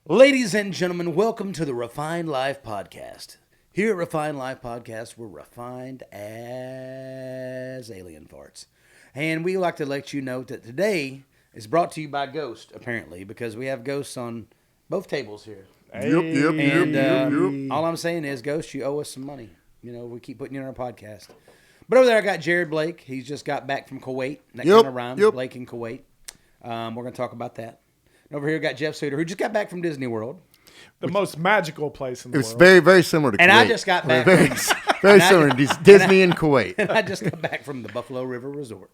Ladies and gentlemen, welcome to the Refined Life Podcast. Here at Refined Life Podcast, we're refined as alien farts. And we like to let you know that today is brought to you by Ghost, apparently, because we have ghosts on both tables here. All I'm saying is, Ghost, you owe us some money. You know, we keep putting you on our podcast. But over there, I got Jared Blake. He's just got back from Kuwait. That kind of rhymes, Blake in Kuwait. We're going to talk about that. And over here, we got Jeff Suter, who just got back from Disney World. The most magical place in the world. It's very, very similar to Kuwait. And I just got back very similar to Disney and Kuwait. And I just got back from the Buffalo River Resort.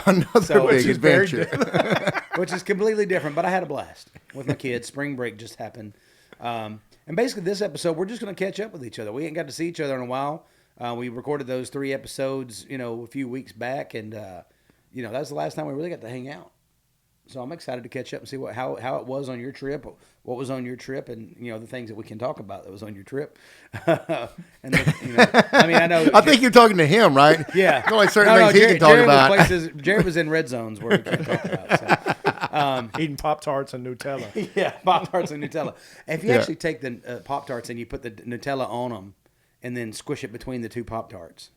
Another big adventure. Which is completely different, but I had a blast with my kids. Spring break just happened. And basically, this episode, we're just going to catch up with each other. We ain't got to see each other in a while. We recorded those 3 episodes, a few weeks back, and, that was the last time we really got to hang out. So I'm excited to catch up and see how it was on your trip, what was on your trip, and the things that we can talk about that was on your trip. I know. I think you're talking to him, right? Yeah. There's only certain things he can talk about. Jared was in red zones where we can't talk about. So. Eating Pop-Tarts and Nutella. Yeah, Pop-Tarts and Nutella. If you actually take the Pop-Tarts and you put the Nutella on them and then squish it between the two Pop-Tarts.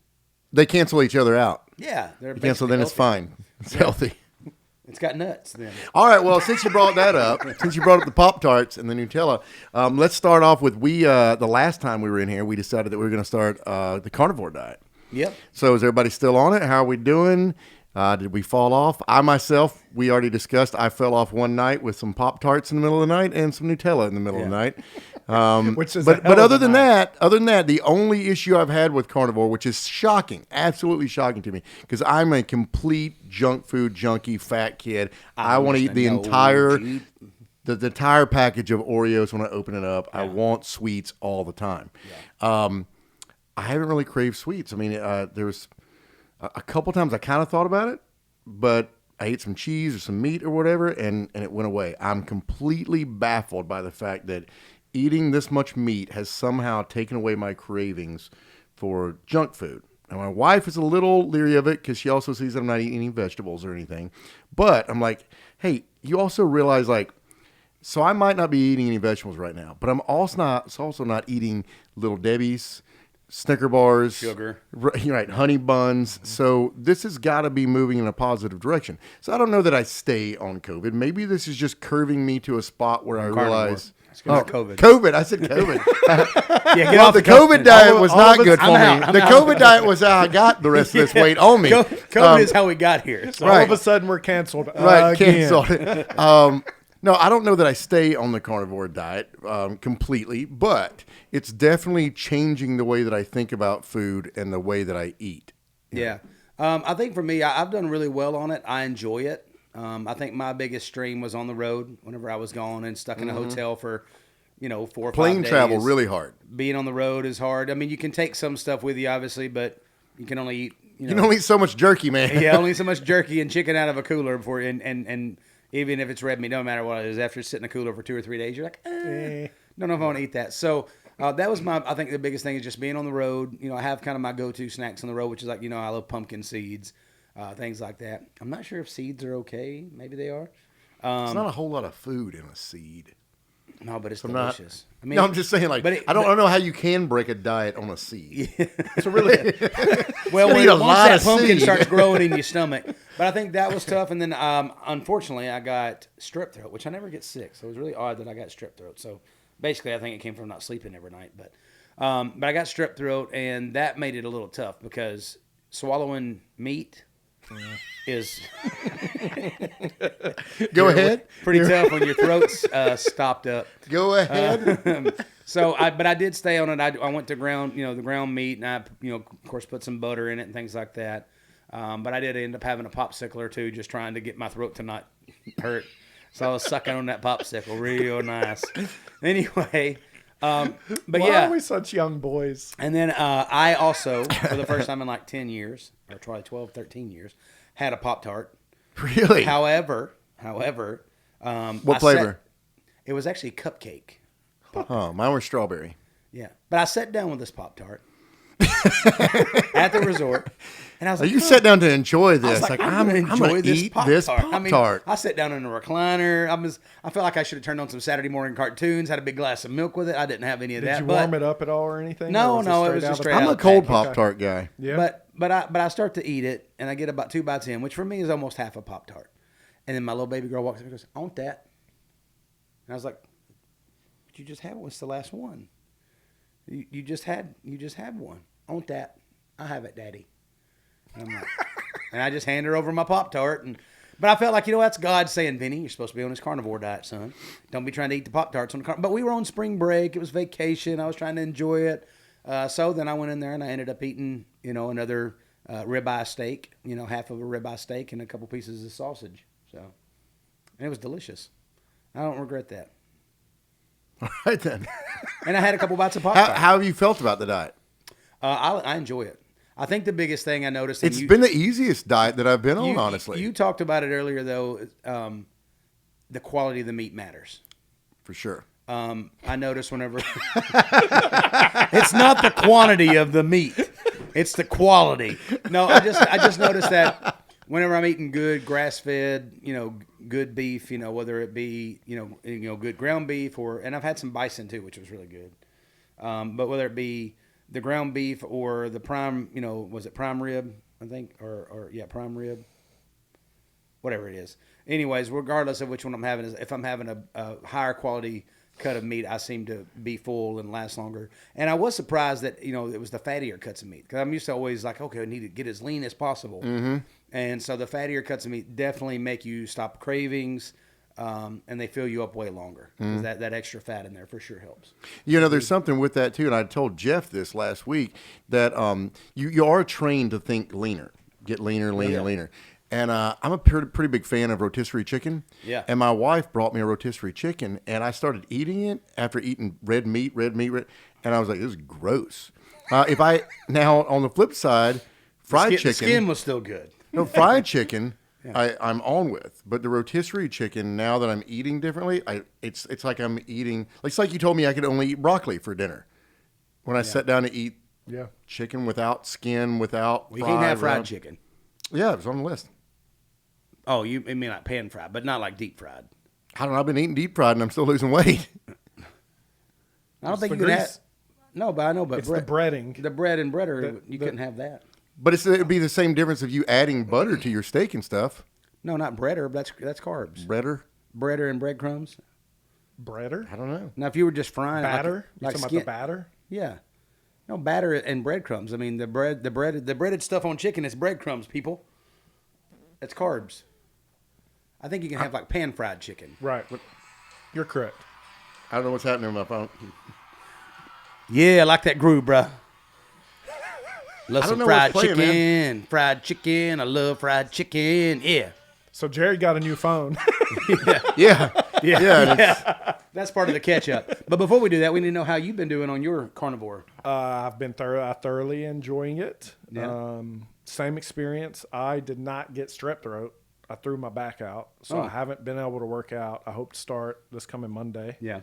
They cancel each other out. Yeah. They're cancel, then healthy. It's fine. It's healthy. It's got nuts then. All right, well, since you brought that up, since you brought up the Pop-Tarts and the Nutella, let's start off with the last time we were in here, we decided that we were going to start the carnivore diet. Yep. So is everybody still on it? How are we doing? Did we fall off? I myself, we already discussed, I fell off one night with some Pop-Tarts in the middle of the night and some Nutella in the middle of the night. Which is but other than that, the only issue I've had with carnivore, which is shocking, absolutely shocking to me, because I'm a complete junk food junkie, fat kid. I want to eat the entire package of Oreos when I open it up. Yeah. I want sweets all the time. Yeah. I haven't really craved sweets. I mean, there was a couple times I kind of thought about it, but I ate some cheese or some meat or whatever, and it went away. I'm completely baffled by the fact that eating this much meat has somehow taken away my cravings for junk food. And my wife is a little leery of it because she also sees that I'm not eating any vegetables or anything. But I'm like, hey, you also realize, so I might not be eating any vegetables right now, but I'm also not eating Little Debbie's, Snicker bars, sugar, right, honey buns. So this has got to be moving in a positive direction. So I don't know that I stay on COVID. Maybe this is just curving me to a spot where I realize... COVID. I said COVID. Yeah, the COVID diet was not good for me. The COVID diet was how I got the rest of this weight on me. COVID is how we got here. So all of a sudden we're canceled. Right, canceled. No, I don't know that I stay on the carnivore diet completely, but it's definitely changing the way that I think about food and the way that I eat. Yeah. I think for me, I've done really well on it. I enjoy it. I think my biggest stream was on the road whenever I was gone and stuck in a hotel for, 4 or 5 days. Plane travel, really hard. Being on the road is hard. I mean, you can take some stuff with you, obviously, but you can only eat, You can only eat so much jerky, man. Yeah, only so much jerky and chicken out of a cooler before, and even if it's red meat, no matter what it is, after sitting in a cooler for 2 or 3 days, you're like, don't know if I want to eat that. So that was I think the biggest thing is just being on the road. I have kind of my go-to snacks on the road, which is I love pumpkin seeds. Things like that. I'm not sure if seeds are okay. Maybe they are. It's not a whole lot of food in a seed. No, but it's delicious. I'm just saying, I don't know how you can break a diet on a seed. Yeah. So really, well, once that pumpkin starts growing in your stomach. But I think that was tough. And then, unfortunately, I got strep throat, which I never get sick. So it was really odd that I got strep throat. So basically, I think it came from not sleeping every night. But I got strep throat, and that made it a little tough because swallowing meat is go ahead. Pretty tough when your throat's stopped up. Go ahead. But I did stay on it. I went to the ground meat, and I, of course, put some butter in it and things like that. But I did end up having a popsicle or two, just trying to get my throat to not hurt. So I was sucking on that popsicle real nice. Anyway. Why are we such young boys? And then I also, for the first time in 10 years, or probably 12, 13 years, had a Pop-Tart. Really? However, what flavor? It was actually cupcake. Oh, mine was strawberry. Yeah. But I sat down with this Pop-Tart at the resort, And I was Like, like, you sat down to enjoy this. I was Like, I'm going to I'm gonna enjoy this eat this Pop-Tart. Pop-Tart. I sat down in a recliner. I felt like I should have turned on some Saturday morning cartoons, had a big glass of milk with it. I didn't have any of that. Did you warm it up at all or anything? No, or no, it was just straight out I'm a of the cold package. Pop-Tart guy. Yeah. But I start to eat it, and I get about 2 bites in, which for me is almost half a Pop-Tart. And then my little baby girl walks up and goes, "I want that." And I was like, "But you just had one. It's the last one. You just had one. I want that. I have it, Daddy." And I'm like, and I just hand her over my Pop-Tart. But I felt like, that's God saying, "Vinny, you're supposed to be on this carnivore diet, son. Don't be trying to eat the Pop-Tarts on the car." But we were on spring break. It was vacation. I was trying to enjoy it. So then I went in there and I ended up eating, another ribeye steak, half of a ribeye steak and a couple pieces of sausage. So, and it was delicious. I don't regret that. All right, then. And I had a couple bites of Pop-Tart. How have you felt about the diet? I enjoy it. I think the biggest thing I noticed... It's been the easiest diet that I've been on, honestly. You talked about it earlier, though. The quality of the meat matters. For sure. I notice whenever... It's not the quantity of the meat. It's the quality. No, I just noticed that whenever I'm eating good grass-fed, good beef, whether it be, good ground beef and I've had some bison too, which was really good. But whether it be the ground beef or the prime, was it prime rib, I think, or prime rib, whatever it is. Anyways, regardless of which one I'm having, if I'm having a higher quality cut of meat, I seem to be full and last longer. And I was surprised that, it was the fattier cuts of meat. Because I'm used to always like, okay, I need to get as lean as possible. Mm-hmm. And so the fattier cuts of meat definitely make you stop cravings, and they fill you up way longer. Because that extra fat in there for sure helps. There's something with that, too. And I told Jeff this last week, that you are trained to think leaner. Get leaner, leaner. And I'm a pretty big fan of rotisserie chicken. Yeah. And my wife brought me a rotisserie chicken, and I started eating it after eating red meat, and I was like, this is gross. Now, on the flip side, fried chicken. The skin was still good. No, fried chicken, Yeah. I'm on with. But the rotisserie chicken, now that I'm eating differently, it's like I'm eating. It's like you told me I could only eat broccoli for dinner. When I sat down to eat chicken without skin, without We can't have fried chicken. Yeah, it was on the list. Oh, you mean like pan fried, but not like deep fried. I don't know. I've been eating deep fried and I'm still losing weight. I don't think the you could have. grease. No, but I know. But It's the breading. The bread and butter, you couldn't have that. But it'd be the same difference of you adding butter to your steak and stuff. No, not breader. That's carbs. Breader? And breadcrumbs. Breader? I don't know. Now, if you were just frying Batter? like You talking skin, about the batter? yeah, no batter and breadcrumbs. I mean, the breaded stuff on chicken is breadcrumbs. People, that's carbs. I think you can have like pan fried chicken. Right. You're correct. I don't know what's happening with my phone. Yeah, I like that groove, bruh. Love I don't some know fried what's playing, chicken. man. Fried chicken. I love fried chicken. Yeah. So Jerry got a new phone. Yeah. That's part of the catch up. But before we do that, we need to know how you've been doing on your carnivore. I've been thoroughly enjoying it. Yeah. Same experience. I did not get strep throat. I threw my back out, so I haven't been able to work out. I hope to start this coming Monday. Yeah.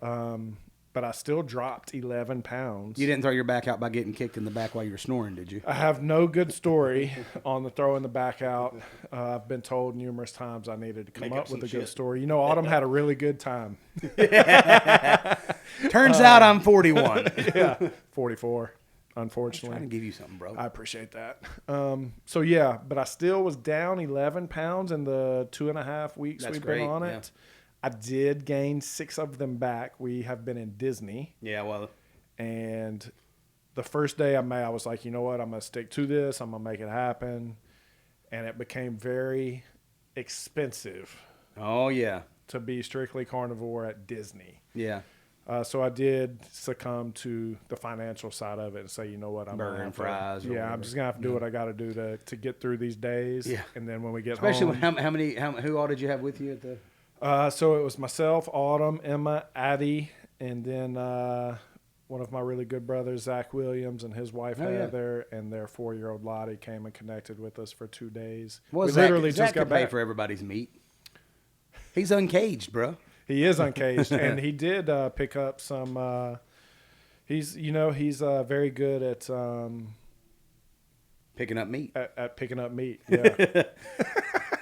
But I still dropped 11 pounds. You didn't throw your back out by getting kicked in the back while you were snoring, did you? I have no good story on the throwing the back out. I've been told numerous times I needed to come Make up up with some a good shit. story. Autumn had a really good time. Turns out I'm 41. Yeah, 44, I'm unfortunately. trying to give you something, bro. I appreciate that. So yeah, but I still was down 11 pounds in the 2.5 weeks That's we've great, been on yeah. it. I did gain 6 of them back. We have been in Disney, Yeah, well, and the first day I was like, you know what? I'm going to stick to this. I'm going to make it happen. And it became very expensive oh, yeah. to be strictly carnivore at Disney. Yeah. So I did succumb to the financial side of it and say, you know what, I'm Burger gonna and have fries or Yeah, whatever. I'm just gonna have to do what I got to do to get through these days. Yeah. And then when we get Especially home, when who all did you have with you at the? so it was myself, Autumn, Emma, Addie, and then one of my really good brothers, Zach Williams, and his wife Oh, yeah. Heather, and their 4-year-old Lottie came and connected with us for 2 days. Well, we Zach, literally Zach just got could pay back. for everybody's meat. He's uncaged, bro. He is uncaged, and he did pick up some. He's very good at Picking up meat. At picking up meat. Yeah.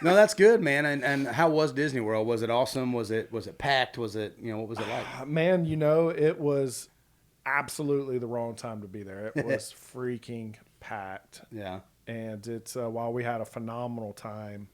No, that's good, man. And how was Disney World? Was it awesome? Was it packed? Was it, what was it like? Man, it was absolutely the wrong time to be there. It was freaking packed. Yeah. And it's while we had a phenomenal time,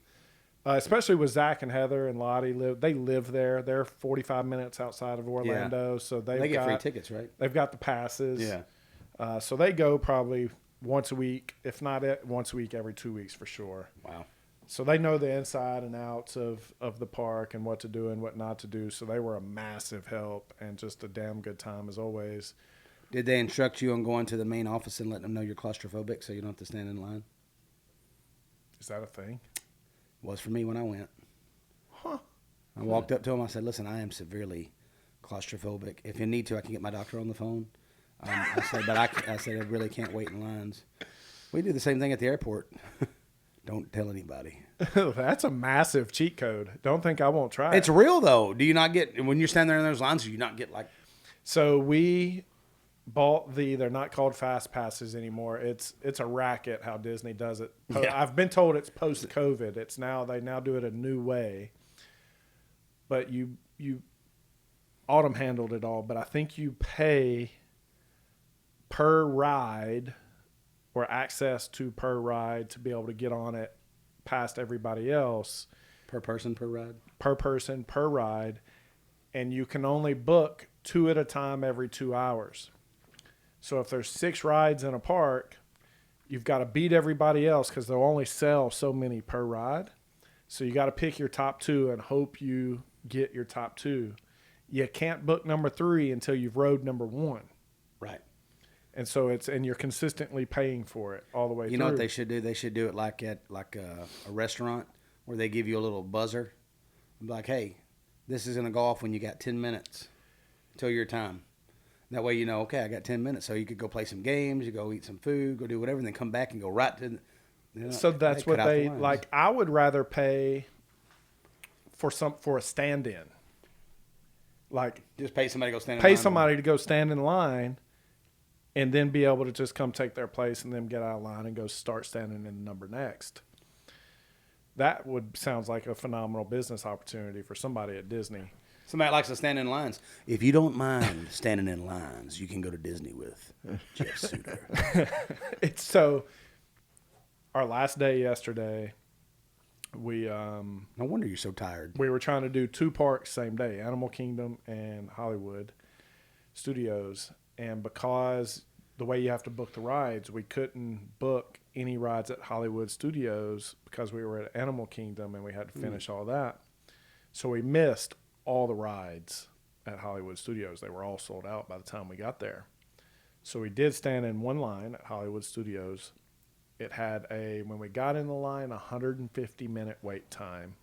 especially with Zach and Heather and Lottie they live there. They're 45 minutes outside of Orlando, so they get free tickets, right? They've got the passes. Yeah. So they go probably once a week, if not once a week, every 2 weeks for sure. Wow. So they know the inside and outs of the park and what to do and what not to do. So they were a massive help and just a damn good time as always. Did they instruct you on going to the main office and letting them know you're claustrophobic so you don't have to stand in line? Is that a thing? It was for me when I went. Huh. I walked up to him. I said, listen, I am severely claustrophobic. If you need to, I can get my doctor on the phone. I said, but I said, I really can't wait in lines. We do the same thing at the airport. Don't tell anybody. That's a massive cheat code. Don't think I won't try it. It's real, though. Do you not get, when you're standing there in those lines, do you not get like... So we bought they're not called fast passes anymore. It's a racket how Disney does it. Yeah. I've been told it's post-COVID. They now do it a new way. But you Autumn handled it all, but I think you pay per ride or access to per ride to be able to get on it past everybody else. Per person, per ride? Per person, per ride. And you can only book 2 at a time every 2 hours. So if there's 6 rides in a park, you've got to beat everybody else because they'll only sell so many per ride. So you got to pick your top 2 and hope you get your top 2. You can't book number 3 until you've rode number 1. Right. And so and you're consistently paying for it all the way through. You know what they should do? They should do it like at a restaurant where they give you a little buzzer. Like, hey, this is going to go off when you got 10 minutes till your time. That way okay, I got 10 minutes. So you could go play some games, you go eat some food, go do whatever, and then come back and go right to so that's what they like. I would rather pay for a stand-in. Like just pay somebody to go stand in line. line. Pay somebody to go stand in line and then be able to just come take their place and then get out of line and go start standing in the number next. That sounds like a phenomenal business opportunity for somebody at Disney. Somebody likes to stand in lines. If you don't mind standing in lines, you can go to Disney with Jeff Suter. It's so. Our last day yesterday, we no wonder you're so tired. We were trying to do 2 parks same day, Animal Kingdom and Hollywood Studios, and because the way you have to book the rides, we couldn't book any rides at Hollywood Studios because we were at Animal Kingdom and we had to finish all that. So we missed all the rides at Hollywood Studios. They were all sold out by the time we got there. So we did stand in one line at Hollywood Studios. It had when we got in the line, 150-minute wait time,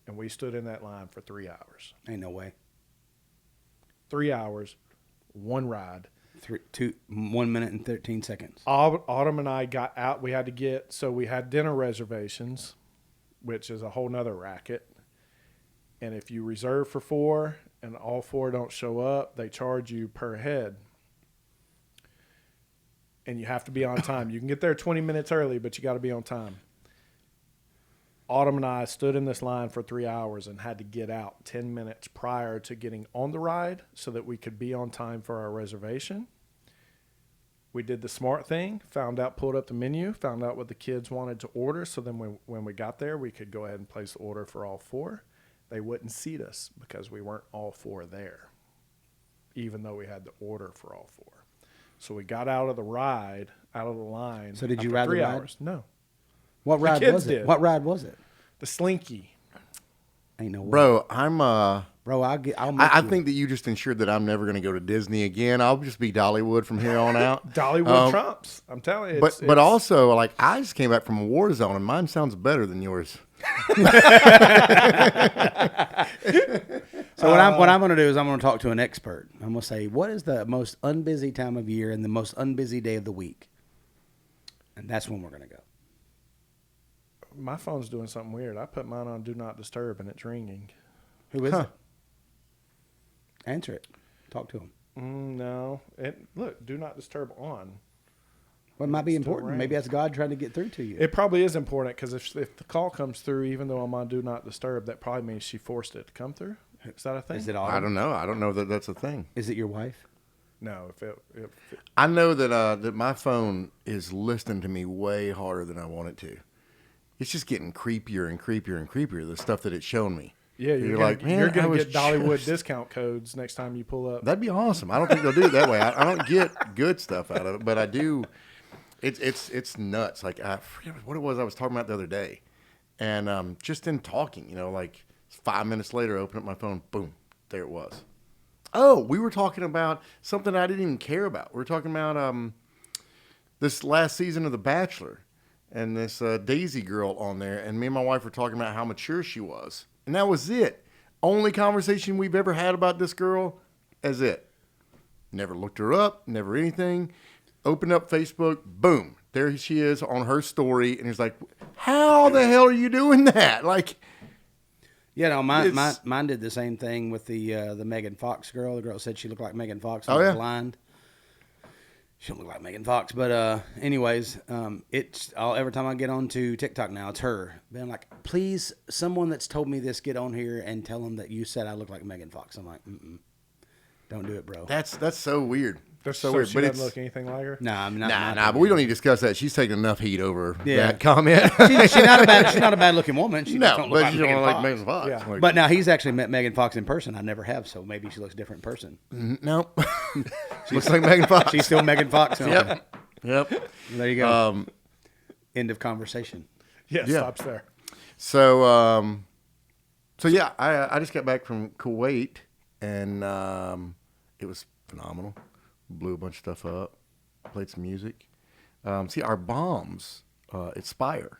and we stood in that line for 3 hours. Ain't no way. 3 hours, 1 ride. 1 minute and 13 seconds. Autumn and I got out. We had dinner reservations, which is a whole nother racket. And if you reserve for 4 and all 4 don't show up, they charge you per head. And you have to be on time. You can get there 20 minutes early, but you got to be on time. Autumn and I stood in this line for 3 hours and had to get out 10 minutes prior to getting on the ride so that we could be on time for our reservation. We did the smart thing, pulled up the menu, found out what the kids wanted to order. So then when we got there, we could go ahead and place the order for all 4. They wouldn't seat us because we weren't all 4 there, even though we had the order for all 4. So we got out of the line. So did you ride 3 the ride? hours. No. What ride was it? Did. What ride was it? The Slinky. Ain't no way. Bro, I think that you just ensured that I'm never going to go to Disney again. I'll just be Dollywood from here on out. Dollywood trumps. I'm telling you. But also, like, I just came back from a war zone, and mine sounds better than yours. So what I'm going to do is I'm going to talk to an expert. I'm going to say, what is the most unbusy time of year and the most unbusy day of the week? And that's when we're going to go. My phone's doing something weird. I put mine on Do Not Disturb, and it's ringing. Who is it? Answer it. Talk to him. No. Look, Do Not Disturb on. Well, it might be Still important. ring. Maybe that's God trying to get through to you. It probably is important because if the call comes through, even though I'm on Do Not Disturb, that probably means she forced it to come through. Is that a thing? Is it I Autumn? don't know. I don't know that that's a thing. Is it your wife? No. I know that that my phone is listening to me way harder than I want it to. It's just getting creepier and creepier and creepier, the stuff that it's showing me. Yeah, You're like, man, you're I gonna was get Dollywood just- discount codes next time you pull up. That'd be awesome. I don't think they'll do it that way. I don't get good stuff out of it, but I do. It's nuts. Like I forget what it was I was talking about the other day, and just in talking, like 5 minutes later, I open up my phone, boom, there it was. Oh, we were talking about something I didn't even care about. We were talking about this last season of The Bachelor, and this Daisy girl on there, and me and my wife were talking about how mature she was, and that was it. Only conversation we've ever had about this girl, as it. Never looked her up, never anything. Opened up Facebook, boom, there she is on her story, and he's like, "How the hell are you doing that?" Like, Yeah, no, mine It's- did the same thing with the Megan Fox girl. The girl said she looked like Megan Fox. Oh, Was yeah. blind. She don't look like Megan Fox, but anyways, it's every time I get onto TikTok now, it's her being like, "Please, someone that's told me this, get on here and tell them that you said I look like Megan Fox." I'm like, don't do it, bro. that's so weird. That's so so weird. she But doesn't it's look anything like her. Nah, I'm not. nah. But we don't need to discuss that. She's taking enough heat over Yeah. that comment. She's not a bad. She's not a bad looking woman. She just No, don't look but like you Megan don't like Fox. Megan Fox. Yeah. Like, But now he's actually met Megan Fox in person. I never have, so maybe she looks different in person. no, looks like Megan Fox. She's still Megan Fox. Yep. There you go. End of conversation. Yeah, Yeah. stops there. So yeah, I just got back from Kuwait, and it was phenomenal. Blew a bunch of stuff up, played some music. See, our bombs expire,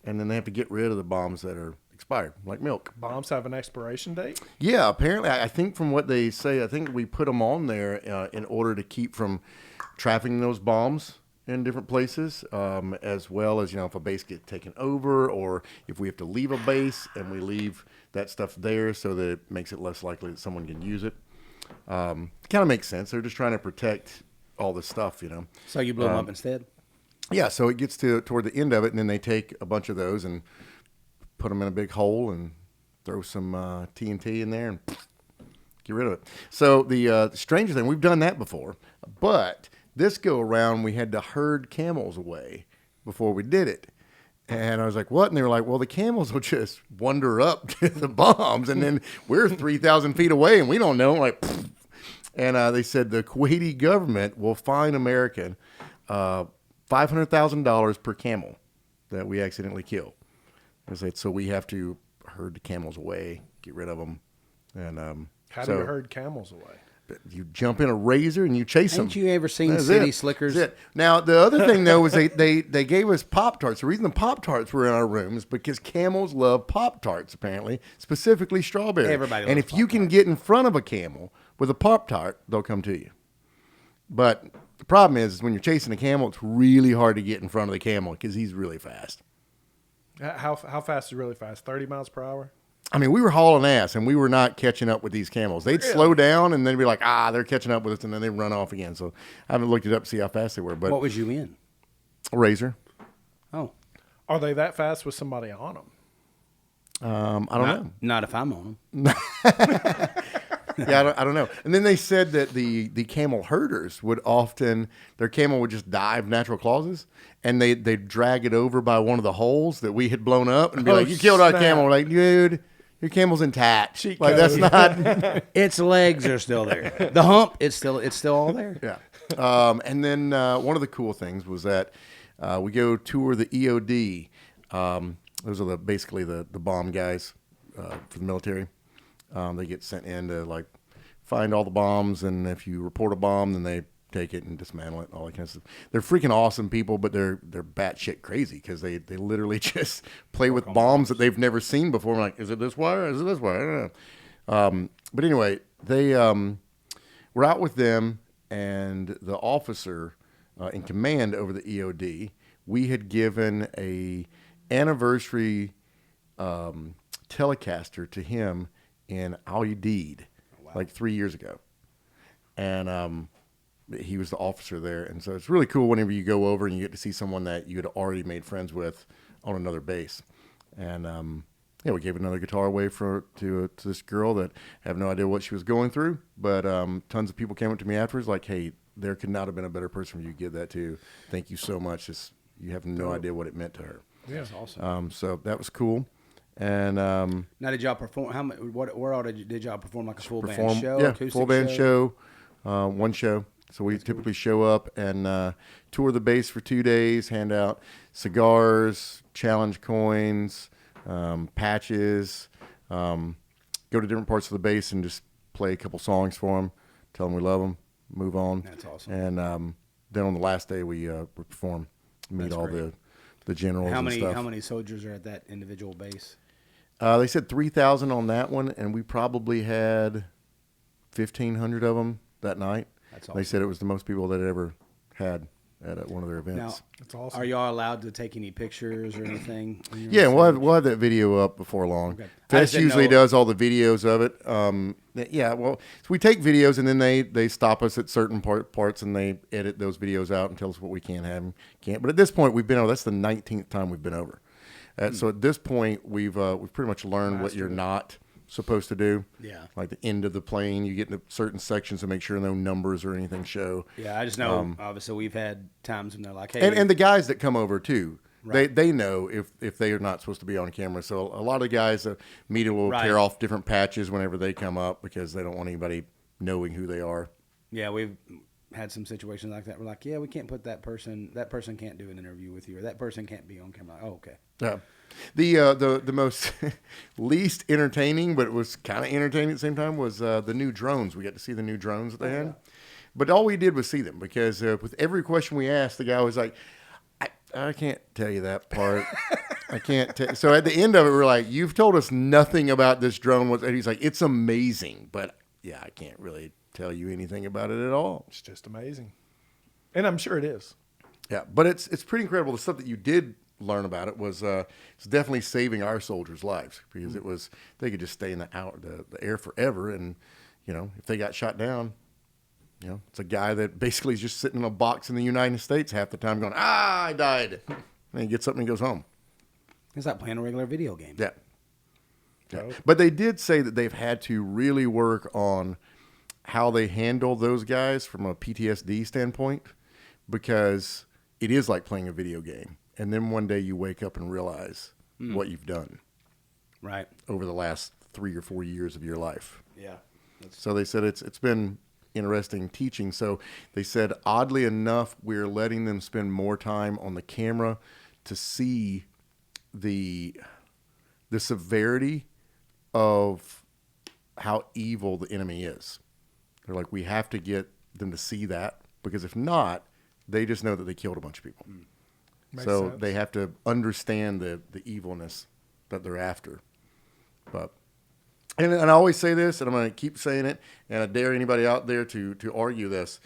and then they have to get rid of the bombs that are expired, like milk. Bombs have an expiration date. Yeah, apparently, I think from what they say, I think we put them on there in order to keep from trafficking those bombs in different places, as well as, if a base gets taken over, or if we have to leave a base and we leave that stuff there so that it makes it less likely that someone can use it. Kind of makes sense. They're just trying to protect all this stuff, So you blew them up instead? Yeah, so it gets toward the end of it, and then they take a bunch of those and put them in a big hole and throw some TNT in there and get rid of it. So the stranger thing, we've done that before, but this go around we had to herd camels away before we did it. And I was like, what? And they were like, well, the camels will just wander up to the bombs, and then we're 3,000 feet away, and we don't know. Like, pfft. And they said the Kuwaiti government will fine American $500,000 per camel that we accidentally kill. I said, so we have to herd the camels away, get rid of them. And How do you herd camels away? you jump in a razor and you chase them. Ain't you ever seen That's City it. Slickers? That's it. Now, the other thing, though, is they gave us Pop-Tarts. The reason the Pop-Tarts were in our room is because camels love Pop-Tarts, apparently, specifically strawberry. Everybody and loves if you can get in front of a camel with a Pop-Tart, they'll come to you. But the problem is when you're chasing a camel, it's really hard to get in front of the camel because he's really fast. How fast is really fast? 30 miles per hour? I mean, we were hauling ass, and we were not catching up with these camels. They'd slow down, and then be like, they're catching up with us, and then they'd run off again. So I haven't looked it up to see how fast they were. But What was you in? a razor. Oh, Are they that fast with somebody on them? I don't know. not if I'm on them. Yeah, I don't know. And then they said that the camel herders would often, their camel would just die of natural causes, and they'd drag it over by one of the holes that we had blown up and be Oh, like, you killed our snap. camel. We're like, dude, your camel's intact. Cheat Like, code. that's not. Its legs are still there. The hump, it's still all there. Yeah. And then one of the cool things was that we go tour the EOD. Those are basically the bomb guys for the military. They get sent in to like find all the bombs, and if you report a bomb, then they take it and dismantle it and all that kind of stuff. They're freaking awesome people, but they're batshit crazy because they literally just play with bombs that they've never seen before. I'm like, is it this way or is it this way? I don't know. But anyway, they were out with them, and the officer in command over the EOD, we had given a anniversary Telecaster to him in Al Udeid, like 3 years ago. And he was the officer there. And so it's really cool whenever you go over and you get to see someone that you had already made friends with on another base. And yeah, we gave another guitar away to this girl that have no idea what she was going through. But tons of people came up to me afterwards like, hey, there could not have been a better person for you to give that to. Thank you so much. You have no idea what it meant to her. Yeah. That's awesome. So that was cool. And now, did y'all perform? Where all did y'all perform? Like a full band show? Yeah, acoustic full band show, one show. So we typically show up and tour the base for 2 days, hand out cigars, challenge coins, patches, go to different parts of the base and just play a couple songs for them, tell them we love them, move on. That's awesome. And then on the last day we perform, meet all the generals and stuff. How many soldiers are at that individual base? They said 3,000 on that one, and we probably had 1,500 of them that night. That's awesome. They said it was the most people that it ever had at one of their events. Now, That's awesome. are y'all allowed to take any pictures or anything? Yeah, we'll have that video up before long. Okay. I just Fest didn't usually know- does all the videos of it. So we take videos and then they stop us at certain parts and they edit those videos out and tell us what we can have and can't. But at this point, we've been over. That's the 19th time we've been over. So at this point, we've pretty much learned what you're not supposed to do. Yeah. Like the end of the plane, you get into certain sections to make sure no numbers or anything show. Yeah, I just know. Obviously, we've had times when they're like, "Hey," And the guys that come over too, Right. they know if they are not supposed to be on camera. So a lot of the guys media will Right. tear off different patches whenever they come up because they don't want anybody knowing who they are. yeah, we've had some situations like that. We're like, "Yeah, we can't put that person. That person can't do an interview with you, or that person can't be on camera." Like, oh, okay. Yeah. The most least entertaining, but it was kind of entertaining at the same time, was the new drones. We got to see the new drones that they had. But all we did was see them because with every question we asked, the guy was like, I can't tell you that part. I can't tell. So at the end of it, we're like, you've told us nothing about this drone. And he's like, it's amazing. But yeah, I can't really tell you anything about it at all. It's just amazing. And I'm sure it is. Yeah, but it's pretty incredible. The stuff that you did learn about it was it's definitely saving our soldiers' lives because it was they could just stay in the air forever, and if they got shot down, it's a guy that basically is just sitting in a box in the United States half the time going, I died, and he gets up and he goes home. It's like playing a regular video game. Yeah. But they did say that they've had to really work on how they handle those guys from a PTSD standpoint because it is like playing a video game. And then one day you wake up and realize what you've done Right. over the last 3 or 4 years of your life. Yeah. So they said it's been interesting teaching. So they said, oddly enough, we're letting them spend more time on the camera to see the severity of how evil the enemy is. They're like, we have to get them to see that because if not, they just know that they killed a bunch of people. Makes So sense. they have to understand the evilness that they're after. But and I always say this, and I'm going to keep saying it, and I dare anybody out there to argue this.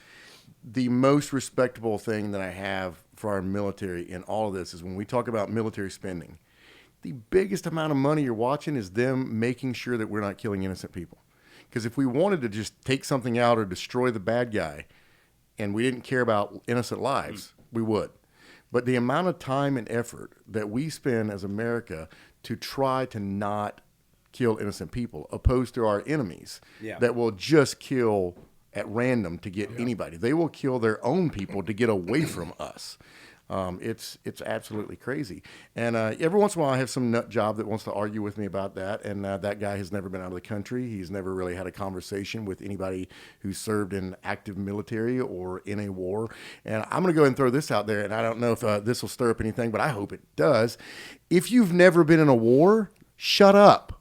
The most respectable thing that I have for our military in all of this is when we talk about military spending, the biggest amount of money you're watching is them making sure that we're not killing innocent people. Because if we wanted to just take something out or destroy the bad guy and we didn't care about innocent lives, we would. But the amount of time and effort that we spend as America to try to not kill innocent people, opposed to our enemies that will just kill at random to get anybody. They will kill their own people to get away from us. It's absolutely crazy. And every once in a while I have some nut job that wants to argue with me about that. And that guy has never been out of the country. He's never really had a conversation with anybody who served in active military or in a war. And I'm going to go ahead and throw this out there. And I don't know if this will stir up anything, but I hope it does. If you've never been in a war, shut up.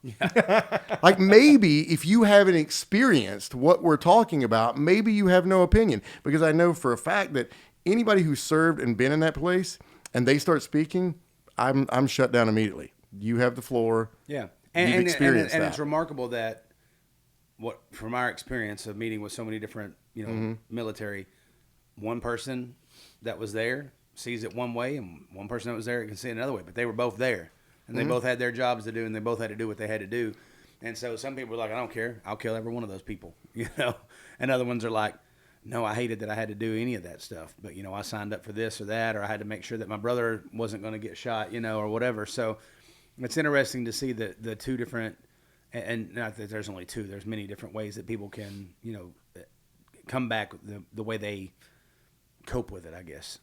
Like maybe if you haven't experienced what we're talking about, maybe you have no opinion. Because I know for a fact that anybody who served and been in that place and they start speaking, I'm shut down immediately. You have the floor. Yeah. You've experienced and that. it's remarkable that from our experience of meeting with so many different, military, one person that was there sees it one way and one person that was there can see it another way, but they were both there and they both had their jobs to do and they both had to do what they had to do. And so some people were like, I don't care. I'll kill every one of those people, And other ones are like, no, I hated that I had to do any of that stuff. But, I signed up for this or that, or I had to make sure that my brother wasn't going to get shot, or whatever. So it's interesting to see the two different, and not that there's only two, there's many different ways that people can, come back the way they cope with it, I guess,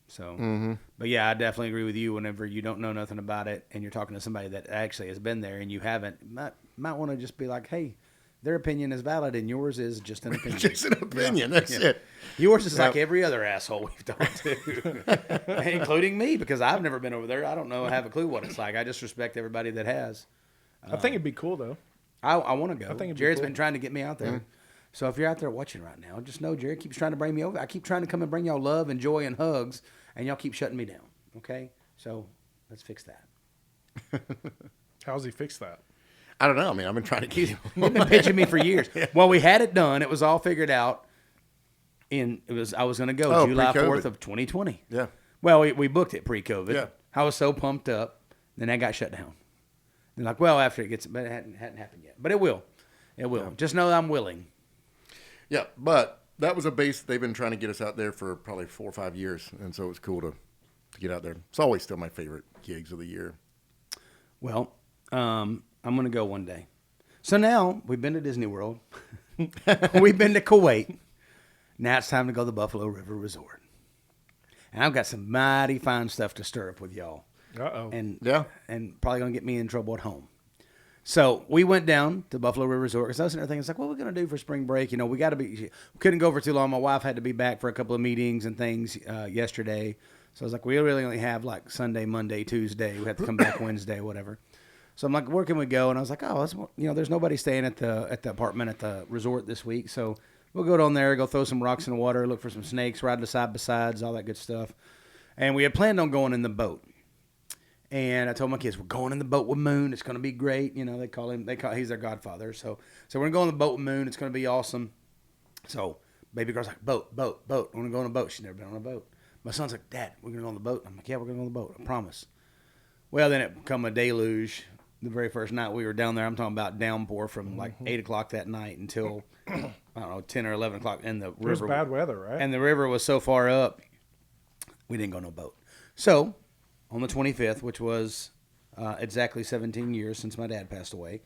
So, But yeah, I definitely agree with you. Whenever you don't know nothing about it and you're talking to somebody that actually has been there and you haven't, might want to just be like, hey, their opinion is valid and yours is just an opinion. Just an opinion. That's it. Yours is like every other asshole we've talked to, including me, because I've never been over there. I don't know. I have a clue what it's like. I just respect everybody that has. I think it'd be cool though. I want to go. I think Jared's cool. been trying to get me out there. So if you're out there watching right now, just know Jared keeps trying to bring me over. I keep trying to come and bring y'all love and joy and hugs, and y'all keep shutting me down. Okay? So let's fix that. How's he fix that? I don't know. I mean, I've been trying to keep him. You've been pitching me for years. Well, we had it done. It was all figured out. I was going to go July pre-COVID. 4th of 2020. Yeah. Well, we booked it pre-COVID. Yeah. I was so pumped up. Then that got shut down. They're like, well, after it gets, but it hadn't happened yet. But it will. It will. Yeah. Just know that I'm willing. Yeah, but that was a base they've been trying to get us out there for probably 4 or 5 years, and so it was cool to get out there. It's always still my favorite gigs of the year. Well, I'm going to go one day. So now we've been to Disney World. We've been to Kuwait. Now it's time to go to the Buffalo River Resort. And I've got some mighty fine stuff to stir up with y'all. Uh-oh. And probably going to get me in trouble at home. So we went down to Buffalo River Resort because I was sitting there thinking, it's like, what are we going to do for spring break? We got to we couldn't go for too long. My wife had to be back for a couple of meetings and things yesterday. So I was like, we really only have like Sunday, Monday, Tuesday. We have to come back Wednesday, whatever. So I'm like, where can we go? And I was like, there's nobody staying at the apartment at the resort this week. So we'll go down there, go throw some rocks in the water, look for some snakes, ride the side-by-sides, all that good stuff. And we had planned on going in the boat. And I told my kids, we're going in the boat with Moon. It's going to be great. He's their godfather. So we're going to go in the boat with Moon. It's going to be awesome. So baby girl's like, boat. I want to go on a boat. She's never been on a boat. My son's like, Dad, we're going to go on the boat. I'm like, yeah, we're going to go on the boat. I promise. Well, then it became a deluge. The very first night we were down there, I'm talking about downpour from like 8 o'clock that night until, I don't know, 10 or 11 o'clock. And the river. It was bad weather, right? And the river was so far up, we didn't go no boat. So on the 25th, which was exactly 17 years since my dad passed away,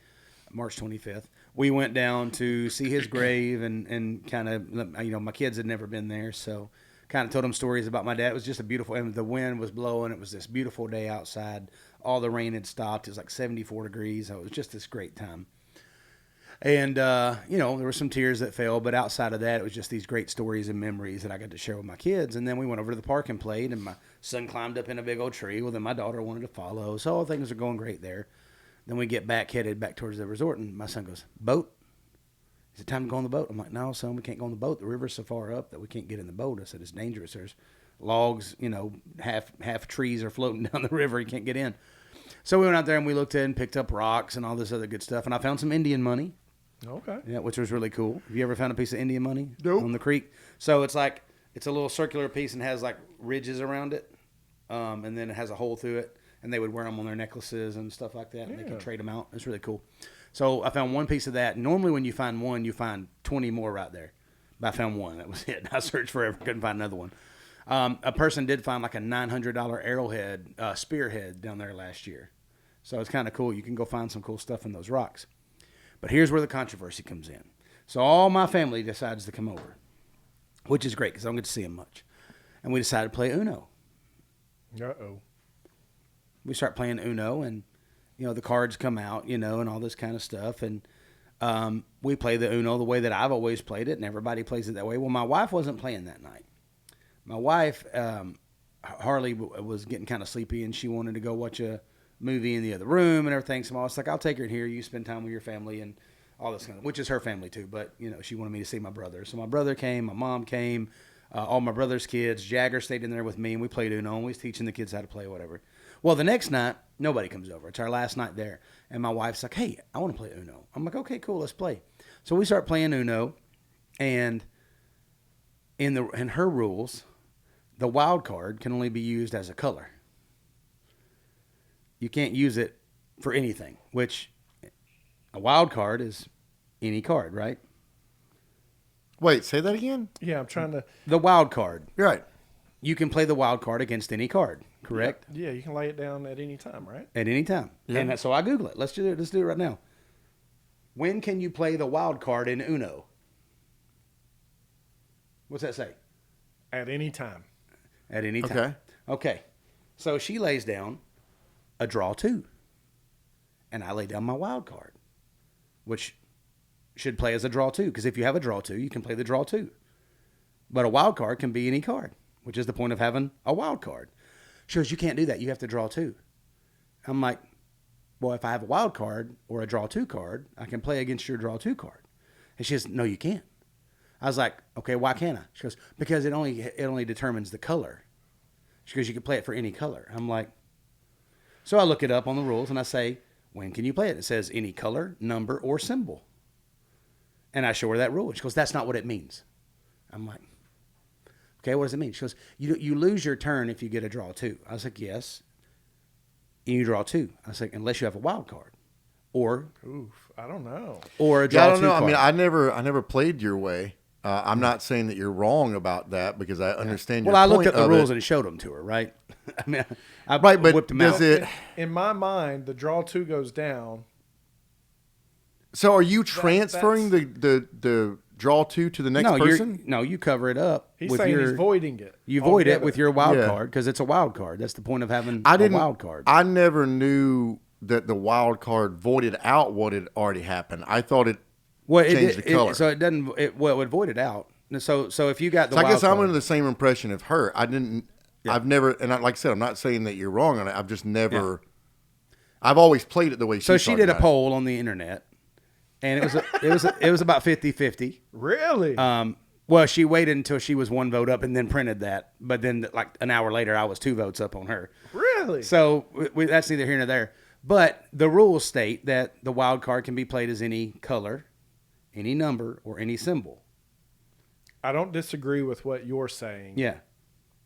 March 25th, we went down to see his grave and kind of, my kids had never been there, so kind of told them stories about my dad. It was just a beautiful, and the wind was blowing. It was this beautiful day outside. All the rain had stopped. It was like 74 degrees. So it was just this great time. And, there were some tears that fell, but outside of that, it was just these great stories and memories that I got to share with my kids. And then we went over to the park and played, and my son climbed up in a big old tree. Well, then my daughter wanted to follow. So all things are going great there. Then we get headed back towards the resort, and my son goes, boat? Is it time to go on the boat? I'm like, no, son, we can't go on the boat. The river's so far up that we can't get in the boat. I said, it's dangerous. There's logs, half trees are floating down the river. You can't get in. So we went out there and we looked in and picked up rocks and all this other good stuff. And I found some Indian money. Okay. Yeah, which was really cool. Have you ever found a piece of Indian money? Nope. On the creek? So it's a little circular piece and has like ridges around it. And then it has a hole through it. And they would wear them on their necklaces and stuff like that. And they could trade them out. It's really cool. So I found one piece of that. Normally when you find one, you find 20 more right there. But I found one. That was it. I searched forever. Couldn't find another one. A person did find like a $900 arrowhead, spearhead down there last year. So it's kind of cool. You can go find some cool stuff in those rocks. But here's where the controversy comes in. So all my family decides to come over, which is great because I don't get to see them much. And we decided to play Uno. Uh-oh. We start playing Uno, and the cards come out, and all this kind of stuff. And we play the Uno the way that I've always played it, and everybody plays it that way. Well, my wife wasn't playing that night. My wife, Harley, was getting kind of sleepy, and she wanted to go watch a movie in the other room and everything. So I was like, I'll take her in here. You spend time with your family and all this kind of, which is her family too. But, she wanted me to see my brother. So my brother came, my mom came, all my brother's kids. Jagger stayed in there with me, and we played Uno, and we was teaching the kids how to play whatever. Well, the next night, nobody comes over. It's our last night there. And my wife's like, hey, I want to play Uno. I'm like, okay, cool, let's play. So we start playing Uno, and in her rules, the wild card can only be used as a color. You can't use it for anything, which a wild card is any card, right? Wait, say that again? Yeah, I'm trying to. The wild card. You're right. You can play the wild card against any card, correct? Yeah, you can lay it down at any time, right? At any time. Yeah. And so I Google it. Let's do it. Let's do it right now. When can you play the wild card in Uno? What's that say? At any time. At any time. Okay. Okay. So she lays down a draw 2. And I lay down my wild card, which should play as a draw 2. Because if you have a draw 2, you can play the draw 2. But a wild card can be any card, which is the point of having a wild card. She goes, you can't do that. You have to draw 2. I'm like, well, if I have a wild card or a draw 2 card, I can play against your draw 2 card. And she says, no, you can't. I was like, okay, why can't I? She goes, because it only determines the color. She goes, you can play it for any color. I'm like, so I look it up on the rules and I say, when can you play it? It says any color, number, or symbol. And I show her that rule. And she goes, that's not what it means. I'm like, okay, what does it mean? She goes, you lose your turn if you get a draw 2. I was like, yes. And you draw 2. I was like, unless you have a wild card. Or I don't know. Or a draw Yeah, I don't 2 know. card. I mean, I never played your way. I'm not saying that you're wrong about that because I understand your well, I point looked at the of rules it. and showed them to her, right? I mean, I Right, but whipped them does out. it? In my mind, the draw 2 goes down. So are you transferring the draw 2 to the next No, person? you cover it up. He's with saying your, he's voiding it. You void it altogether. with your wild Yeah. card because it's a wild card. That's the point of having I a didn't. wild card. I never knew that the wild card voided out what had already happened. I thought it Well, changed the color. so it doesn't. It would void it out. So if you got the So I wild guess I'm card, under the same impression of her. I didn't. Yeah. I've never, and like I said, I'm not saying that you're wrong on it. I've just never. I've always played it the way she. so she did a about it. poll on the internet, and it was about 50-50. Really? Well, she waited until she was 1 vote up and then printed that. But then, like an hour later, I was 2 votes up on her. Really? So that's neither here nor there. But the rules state that the wild card can be played as any color, any number, or any symbol. I don't disagree with what you're saying. Yeah.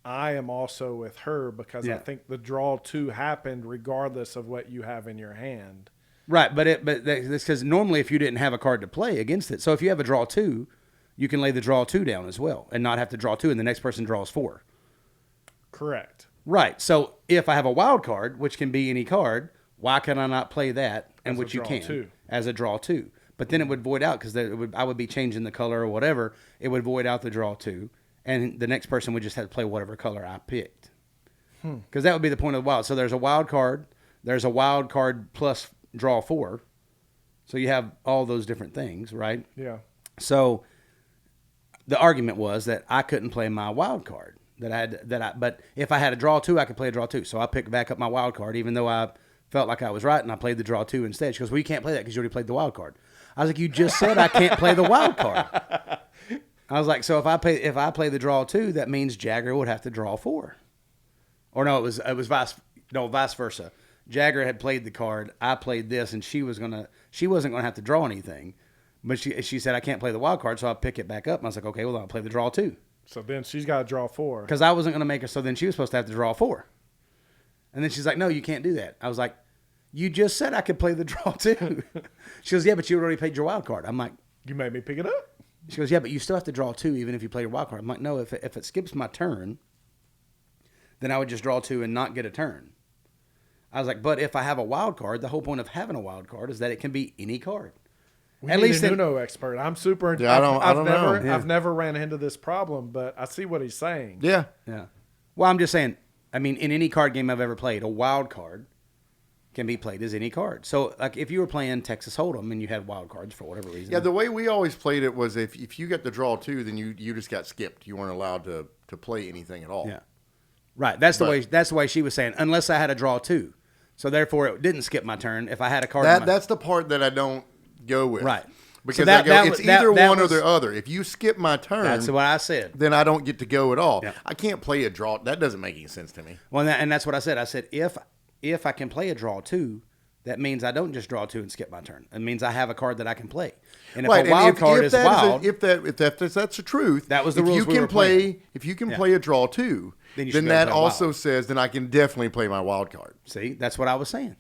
I am also with her because I Yeah. think the draw 2 happened regardless of what you have in your hand. Right, but that's because normally if you didn't have a card to play against it, so if you have a draw 2, you can lay the draw 2 down as well and not have to draw 2 and the next person draws 4. Correct. Right, so if I have a wild card, which can be any card, why can I not play that, and As a which you draw can, 2. as a draw 2? But then it would void out because I would be changing the color or whatever. It would void out the draw 2, and the next person would just have to play whatever color I picked. Because that would be the point of the wild. So there's a wild card. There's a wild card plus draw 4. So you have all those different things, right? Yeah. So the argument was that I couldn't play my wild card. But if I had a draw 2, I could play a draw 2. So I picked back up my wild card, even though I felt like I was right, and I played the draw 2 instead. She goes, well, you can't play that because you already played the wild card. I was like, you just said I can't play the wild card. I was like, so if I play the draw 2, that means Jagger would have to draw 4. Or no, it was vice versa. Jagger had played the card, I played this, and she wasn't gonna have to draw anything. But she said I can't play the wild card, so I'll pick it back up. And I was like, okay, well, I'll play the draw 2. So then she's got to draw 4. Because I wasn't going to make her, so then she was supposed to have to draw 4. And then she's like, no, you can't do that. I was like, you just said I could play the draw 2. She goes, yeah, but you already played your wild card. I'm like, You made me pick it up. she goes, yeah, but you still have to draw 2 even if you play your wild card. I'm like, no, if it skips my turn, then I would just draw 2 and not get a turn. I was like, but if I have a wild card, the whole point of having a wild card is that it can be any card. We At need least an it- Uno expert. I'm super. Yeah, I don't know. Yeah. I've never ran into this problem, but I see what he's saying. Yeah. Yeah. Well, I'm just saying, I mean, in any card game I've ever played, a wild card can be played as any card. So, like, if you were playing Texas Hold'em and you had wild cards for whatever reason. Yeah, the way we always played it was if you got the draw 2, then you just got skipped. You weren't allowed to play anything at all. Yeah. Right. That's the way she was saying, unless I had a draw 2. So, therefore, it didn't skip my turn if I had a card. That's the part that I don't go with. Right. Because So that- that it's was- that- either that one or was- the other. If you skip my turn, That's what I said. then I don't get to go at all. Yeah. I can't play a draw. That doesn't make any sense to me. Well, and that's what I said. I said, if I can play a draw 2, that means I don't just draw 2 and skip my turn. It means I have a card that I can play. And if Right, a wild if card is that wild, if that's the truth, That was the if rules you we can were play, playing. if you can Yeah. play a draw 2, Then you then should be able to that play also wild. says then I can definitely play my wild card. see, that's what I was saying.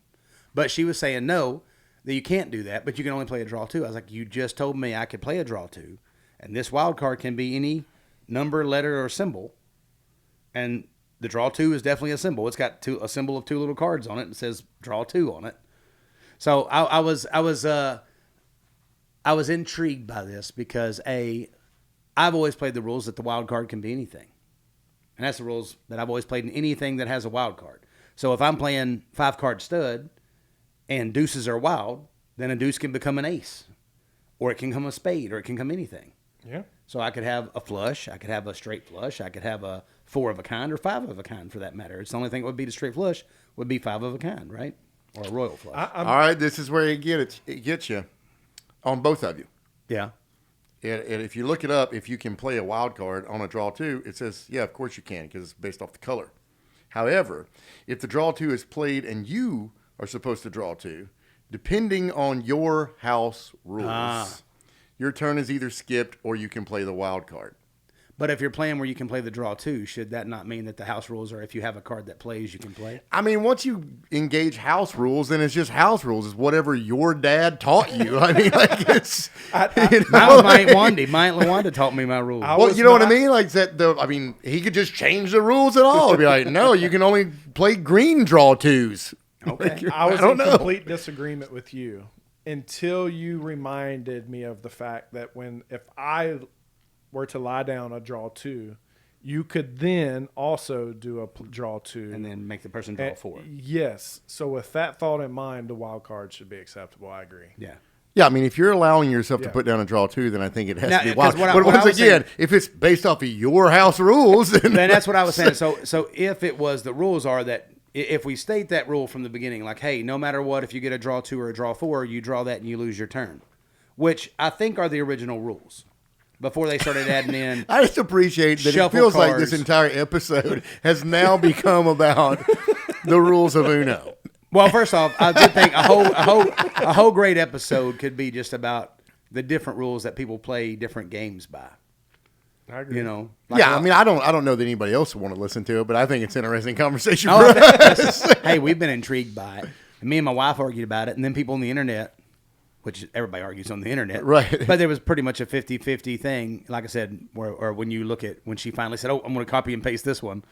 But she was saying no, that you can't do that, but you can only play a draw 2. I was like, you just told me I could play a draw 2, And this wild card can be any number, letter, or symbol. And the draw 2 is definitely a symbol. It's got a symbol of 2 little cards on it, and it says draw 2 on it. So I was intrigued by this because I've always played the rules that the wild card can be anything. And that's the rules that I've always played in anything that has a wild card. So if I'm playing 5-card stud and deuces are wild, then a deuce can become an ace. Or it can come a spade, or it can come anything. Yeah. So I could have a flush, I could have a straight flush, I could have a 4 of a kind, or 5 of a kind for that matter. It's the only thing that would beat a straight flush would be 5 of a kind, right? Or a royal flush. All right, this is where it gets you on both of you. Yeah. And if you look it up, if you can play a wild card on a draw 2, it says, yeah, of course you can because it's based off the color. However, if the draw 2 is played and you are supposed to draw 2, depending on your house rules, your turn is either skipped or you can play the wild card. But if you're playing where you can play the draw 2, should that not mean that the house rules are if you have a card that plays, you can play? I mean, once you engage house rules, then it's just house rules. It's whatever your dad taught you. I mean, like it's. Mine was my Aunt Wanda. My Aunt Lawanda taught me my rules. Well, you know what I mean? Like that. I mean, he could just change the rules at all. He'd be like, no, you can only play green draw 2s. Okay. I was in complete disagreement with you until you reminded me of the fact that if I were to lie down a draw 2, you could then also do a draw 2. And then make the person draw 4. Yes. So with that thought in mind, the wild card should be acceptable. I agree. Yeah. Yeah, I mean, if you're allowing yourself to put down a draw 2, then I think it has Now, to be wild. what But I once was again, saying- if it's based off of your house rules, then that's what I was saying. So if it was, the rules are that if we state that rule from the beginning, like, hey, no matter what, if you get a draw 2 or a draw 4, you draw that and you lose your turn, which I think are the original rules before they started adding in. I just appreciate that it Shuffle feels like cards. this entire episode has now become about the rules of Uno. Well, first off, I did think a whole great episode could be just about the different rules that people play different games by. I agree. You know, Yeah, I mean, I don't know that anybody else would want to listen to it, but I think it's an interesting conversation. Oh, for us. hey, we've been intrigued by it. And me and my wife argued about it, and then people on the internet, which everybody argues on the internet. Right. But there was pretty much a 50-50 thing, like I said, or when you look at, when she finally said, oh, I'm going to copy and paste this one,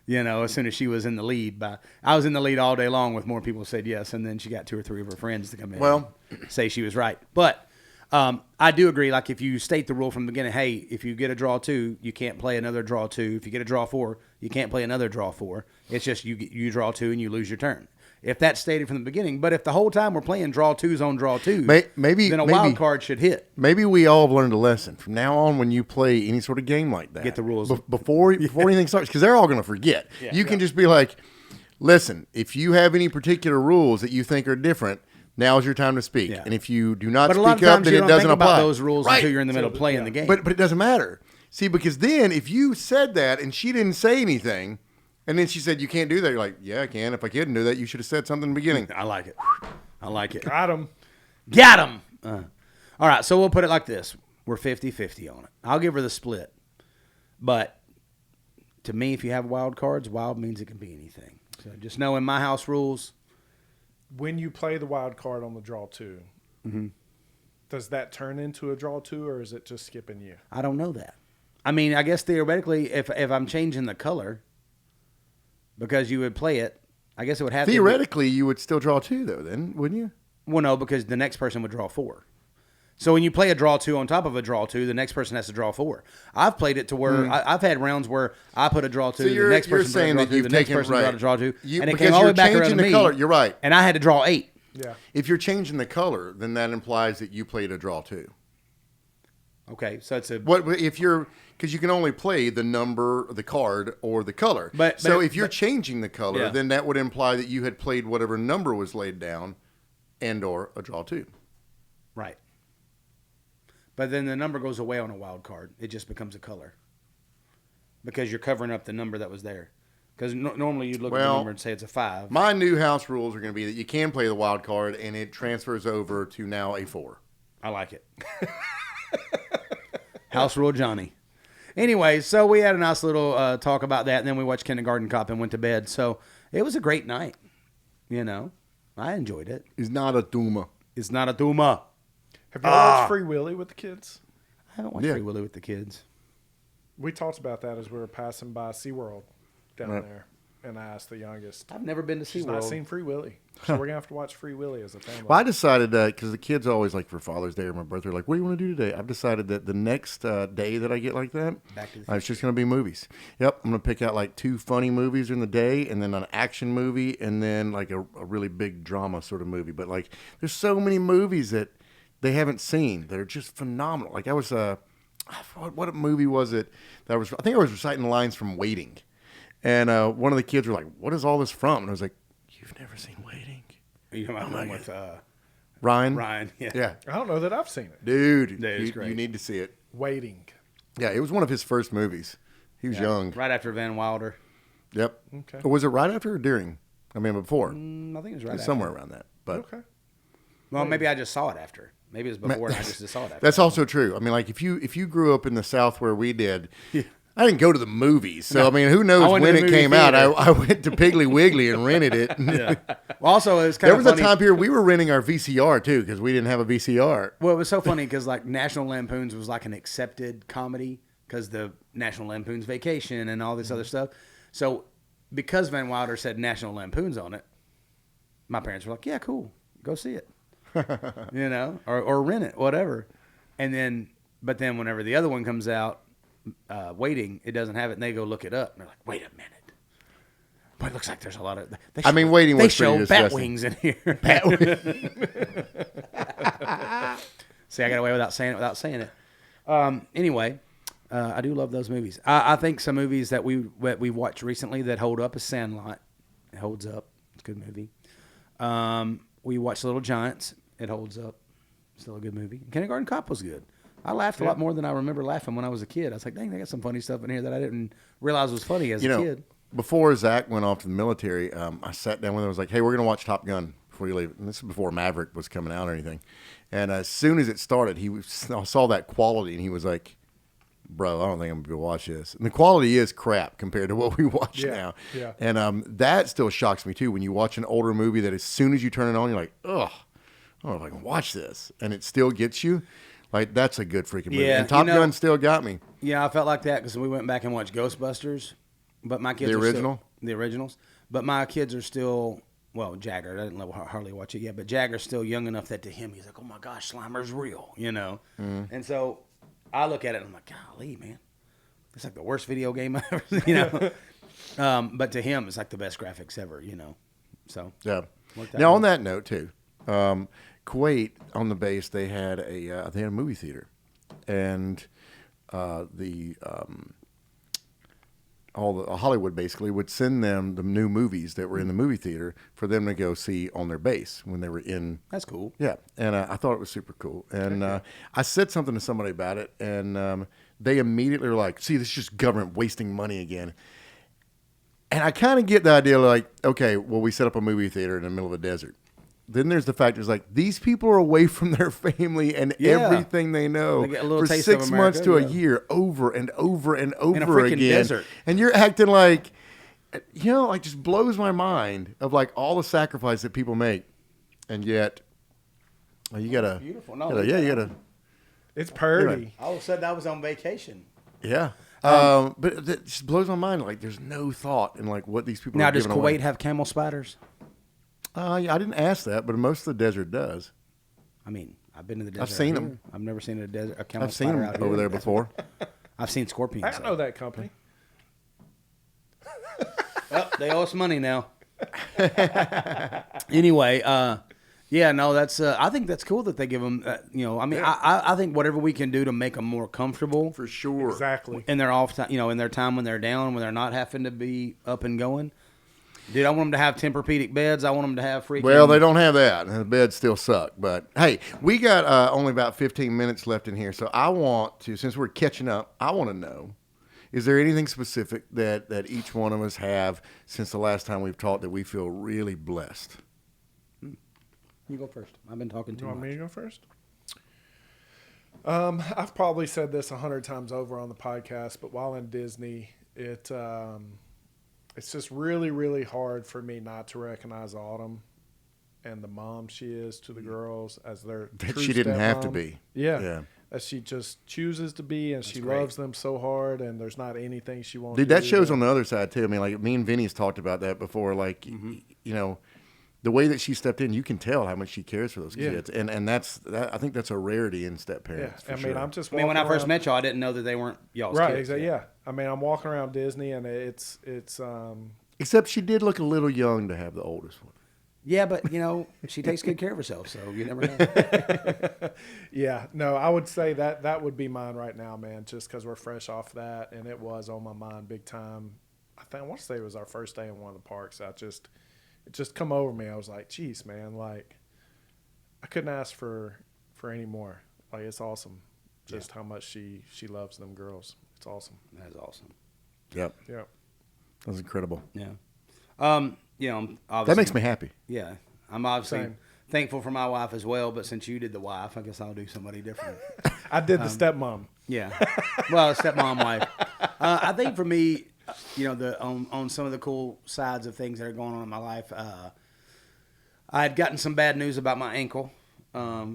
you know, as soon as she was in the lead. I was in the lead all day long with more people said yes, and then she got 2 or 3 of her friends to come in and say she was right. But I do agree, like if you state the rule from the beginning, hey, if you get a draw 2, you can't play another draw 2. If you get a draw 4, you can't play another draw 4. It's just you draw 2 and you lose your turn. If that's stated from the beginning, but if the whole time we're playing draw 2s on draw 2s, then a wild card should hit. Maybe we all have learned a lesson. From now on, when you play any sort of game like that, Get the rules. before anything starts, because they're all going to forget. Yeah. You can just be like, listen, if you have any particular rules that you think are different, now is your time to speak. Yeah. And if you do not But a lot speak of up, times then you it don't doesn't think apply. about those rules Right. until you're in the middle of playing the game. But it doesn't matter. See, because then if you said that and she didn't say anything, and then she said, you can't do that, you're like, yeah, I can. If I couldn't do that, you should have said something in the beginning. I like it. I like it. Got him. Got him. All right, so we'll put it like this. We're 50-50 on it. I'll give her the split. But to me, if you have wild cards, wild means it can be anything. So just know in my house rules. When you play the wild card on the draw 2, does that turn into a draw 2, or is it just skipping you? I don't know that. I mean, I guess theoretically, if I'm changing the color, because you would play it, I guess it would have Theoretically, you would still draw 2, though, then, wouldn't you? Well, no, because the next person would draw 4. So when you play a draw 2 on top of a draw 2, the next person has to draw 4. I've played it to where I've had rounds where I put a draw 2, the next person put a draw 2, the next person got a draw 2, and it came all the way back around to me. Color, you're right. And I had to draw 8. Yeah. If you're changing the color, then that implies that you played a draw 2. Okay, so it's a Because you can only play the number, the card, or the color. But if you're changing the color, Yeah. then that would imply that you had played whatever number was laid down, and or a draw 2. right. But then the number goes away on a wild card. It just becomes a color because you're covering up the number that was there. Because normally you'd look at the number and say it's a 5. My new house rules are going to be that you can play the wild card, and it transfers over to now a 4. I like it. House rule Johnny. Anyway, so we had a nice little talk about that, and then we watched Kindergarten Cop and went to bed. So it was a great night. You know, I enjoyed it. It's not a Duma. It's not a Duma. Have you watched Free Willy with the kids? I haven't watched Free Willy with the kids. We talked about that as we were passing by SeaWorld down there. And I asked the youngest. I've never been to She's SeaWorld. not seen Free Willy. So we're going to have to watch Free Willy as a family. Well, I decided that because the kids always like for Father's Day or my birthday, like, what do you want to do today? I've decided that the next day that I get like that, it's just going to be movies. Yep. I'm going to pick out like 2 funny movies in the day and then an action movie and then like a really big drama sort of movie. But like there's so many movies that they haven't seen that are just phenomenal. Like I was, what movie was it? I think I was reciting the lines from Waiting. And one of the kids were like, what is all this from? And I was like, you've never seen Waiting? Are you talking about with Ryan? Ryan, yeah. I don't know that I've seen it. Dude, it's great. You need to see it. Waiting. Yeah, it was one of his first movies. He was young. Right after Van Wilder. Yep. Okay. Or was it right after or during? I mean, before. I think it was right after. Somewhere around that. But Okay. Well, maybe I just saw it after. Maybe it was before and I just saw it after. That's also true. I mean, like if you grew up in the South where we did, I didn't go to the movies. So, I mean, who knows when it came out. I went to Piggly Wiggly and rented it. Yeah. Well, also, it was kind There of was funny. a time period we were renting our VCR, too, because we didn't have a VCR. Well, it was so funny because like National Lampoons was like an accepted comedy because the National Lampoon's Vacation and all this other stuff. So because Van Wilder said National Lampoons on it, my parents were like, yeah, cool. Go see it. or rent it, whatever. But then whenever the other one comes out, Waiting, it doesn't have it, and they go look it up. And they're like, wait a minute. Boy, it looks like there's a lot of... Waiting was show pretty bat disgusting. wings in here. See, I got away without saying it. Anyway, I do love those movies. I think some movies that we watched recently that hold up is Sandlot. It holds up. It's a good movie. We watched Little Giants. It holds up. Still a good movie. Kindergarten Cop was good. I laughed a lot more than I remember laughing when I was a kid. I was like, dang, they got some funny stuff in here that I didn't realize was funny as a kid. Before Zach went off to the military, I sat down with him and was like, hey, we're going to watch Top Gun before you leave. And this is before Maverick was coming out or anything. And as soon as it started, I saw that quality, and he was like, bro, I don't think I'm going to watch this. And the quality is crap compared to what we watch now. Yeah. And that still shocks me, too, when you watch an older movie that as soon as you turn it on, you're like, ugh, I don't know if I can watch this. And it still gets you. Like, that's a good freaking movie. Yeah, and Top Gun still got me. Yeah, I felt like that because we went back and watched Ghostbusters. But my kids The are original? the originals. But my kids are still, well, Jagger, I didn't hardly watch it yet, but Jagger's still young enough that to him, he's like, oh my gosh, Slimer's real, Mm-hmm. And so I look at it and I'm like, golly, man, it's like the worst video game I've ever seen, but to him, it's like the best graphics ever, So, yeah. Now, on that note, too, Kuwait, on the base, they had a movie theater. And all the Hollywood basically would send them the new movies that were in the movie theater for them to go see on their base when they were in. That's cool. Yeah, and I thought it was super cool. And I said something to somebody about it, and they immediately were like, see, this is just government wasting money again. And I kind of get the idea, like, okay, well, we set up a movie theater in the middle of the desert. Then there's the fact is like these people are away from their family and everything they know They get a little for taste 6 of months America, to a year over and over and over in a freaking again. desert. And you're acting like, like just blows my mind of like all the sacrifice that people make. And yet, you gotta, beautiful. No, you gotta. It's purdy. I always said I was on vacation. Yeah. But it just blows my mind. Like there's no thought in like what these people Now, are does giving Kuwait away. have camel spiders? I didn't ask that, but most of the desert does. I mean, I've been to the desert. I've seen out them. here. I've never seen a camel I've seen spider them out over here. there before. I've seen scorpions. I don't know that company. Well, they owe us money now. Anyway, yeah, no, that's. I think that's cool that they give them. I mean, I think whatever we can do to make them more comfortable For sure. Exactly. in their off time, in their time when they're down, when they're not having to be up and going. Dude, I want them to have Tempur-Pedic beds. I want them to have freaking. Well, they don't have that. The beds still suck. But, hey, we got only about 15 minutes left in here. So I want to, since we're catching up, I want to know, is there anything specific that each one of us have since the last time we've talked that we feel really blessed? You go first. I've been talking too You want much. me to go first? I've probably said this 100 times over on the podcast, but while in Disney, it's just really, really hard for me not to recognize Autumn and the mom she is to the girls as their That true she didn't have to stepmom. be. Yeah. Yeah. that she just chooses to be, and she great. loves them so hard, and there's not anything she won't Dude, do. that shows on the other side too. I mean, like me and Vinny's talked about that before. Like, you know, the way that she stepped in, you can tell how much she cares for those kids, and I think that's a rarity in step parents. Yeah, I For mean, sure. I'm just. When I first around, met y'all, I didn't know that they weren't y'all's right, kids. exactly. Yeah, I mean, I'm walking around Disney, and it's Except she did look a little young to have the oldest one. Yeah, but you know, she takes good care of herself, so you never know. Yeah, no, I would say that would be mine right now, man, just because we're fresh off that, and it was on my mind big time. I want to say it was our first day in one of the parks. It just come over me. I was like, geez, man, like, I couldn't ask for any more. Like, it's awesome just how much she loves them girls. It's awesome. That's awesome. Yep, Yeah. that's incredible. Yeah. You know, obviously, That makes me happy. Yeah, I'm obviously Same. thankful for my wife as well. But since you did the wife, I guess I'll do somebody different. I did the stepmom. Yeah. Well, stepmom wife. I think for me, you know, on some of the cool sides of things that are going on in my life, I had gotten some bad news about my ankle a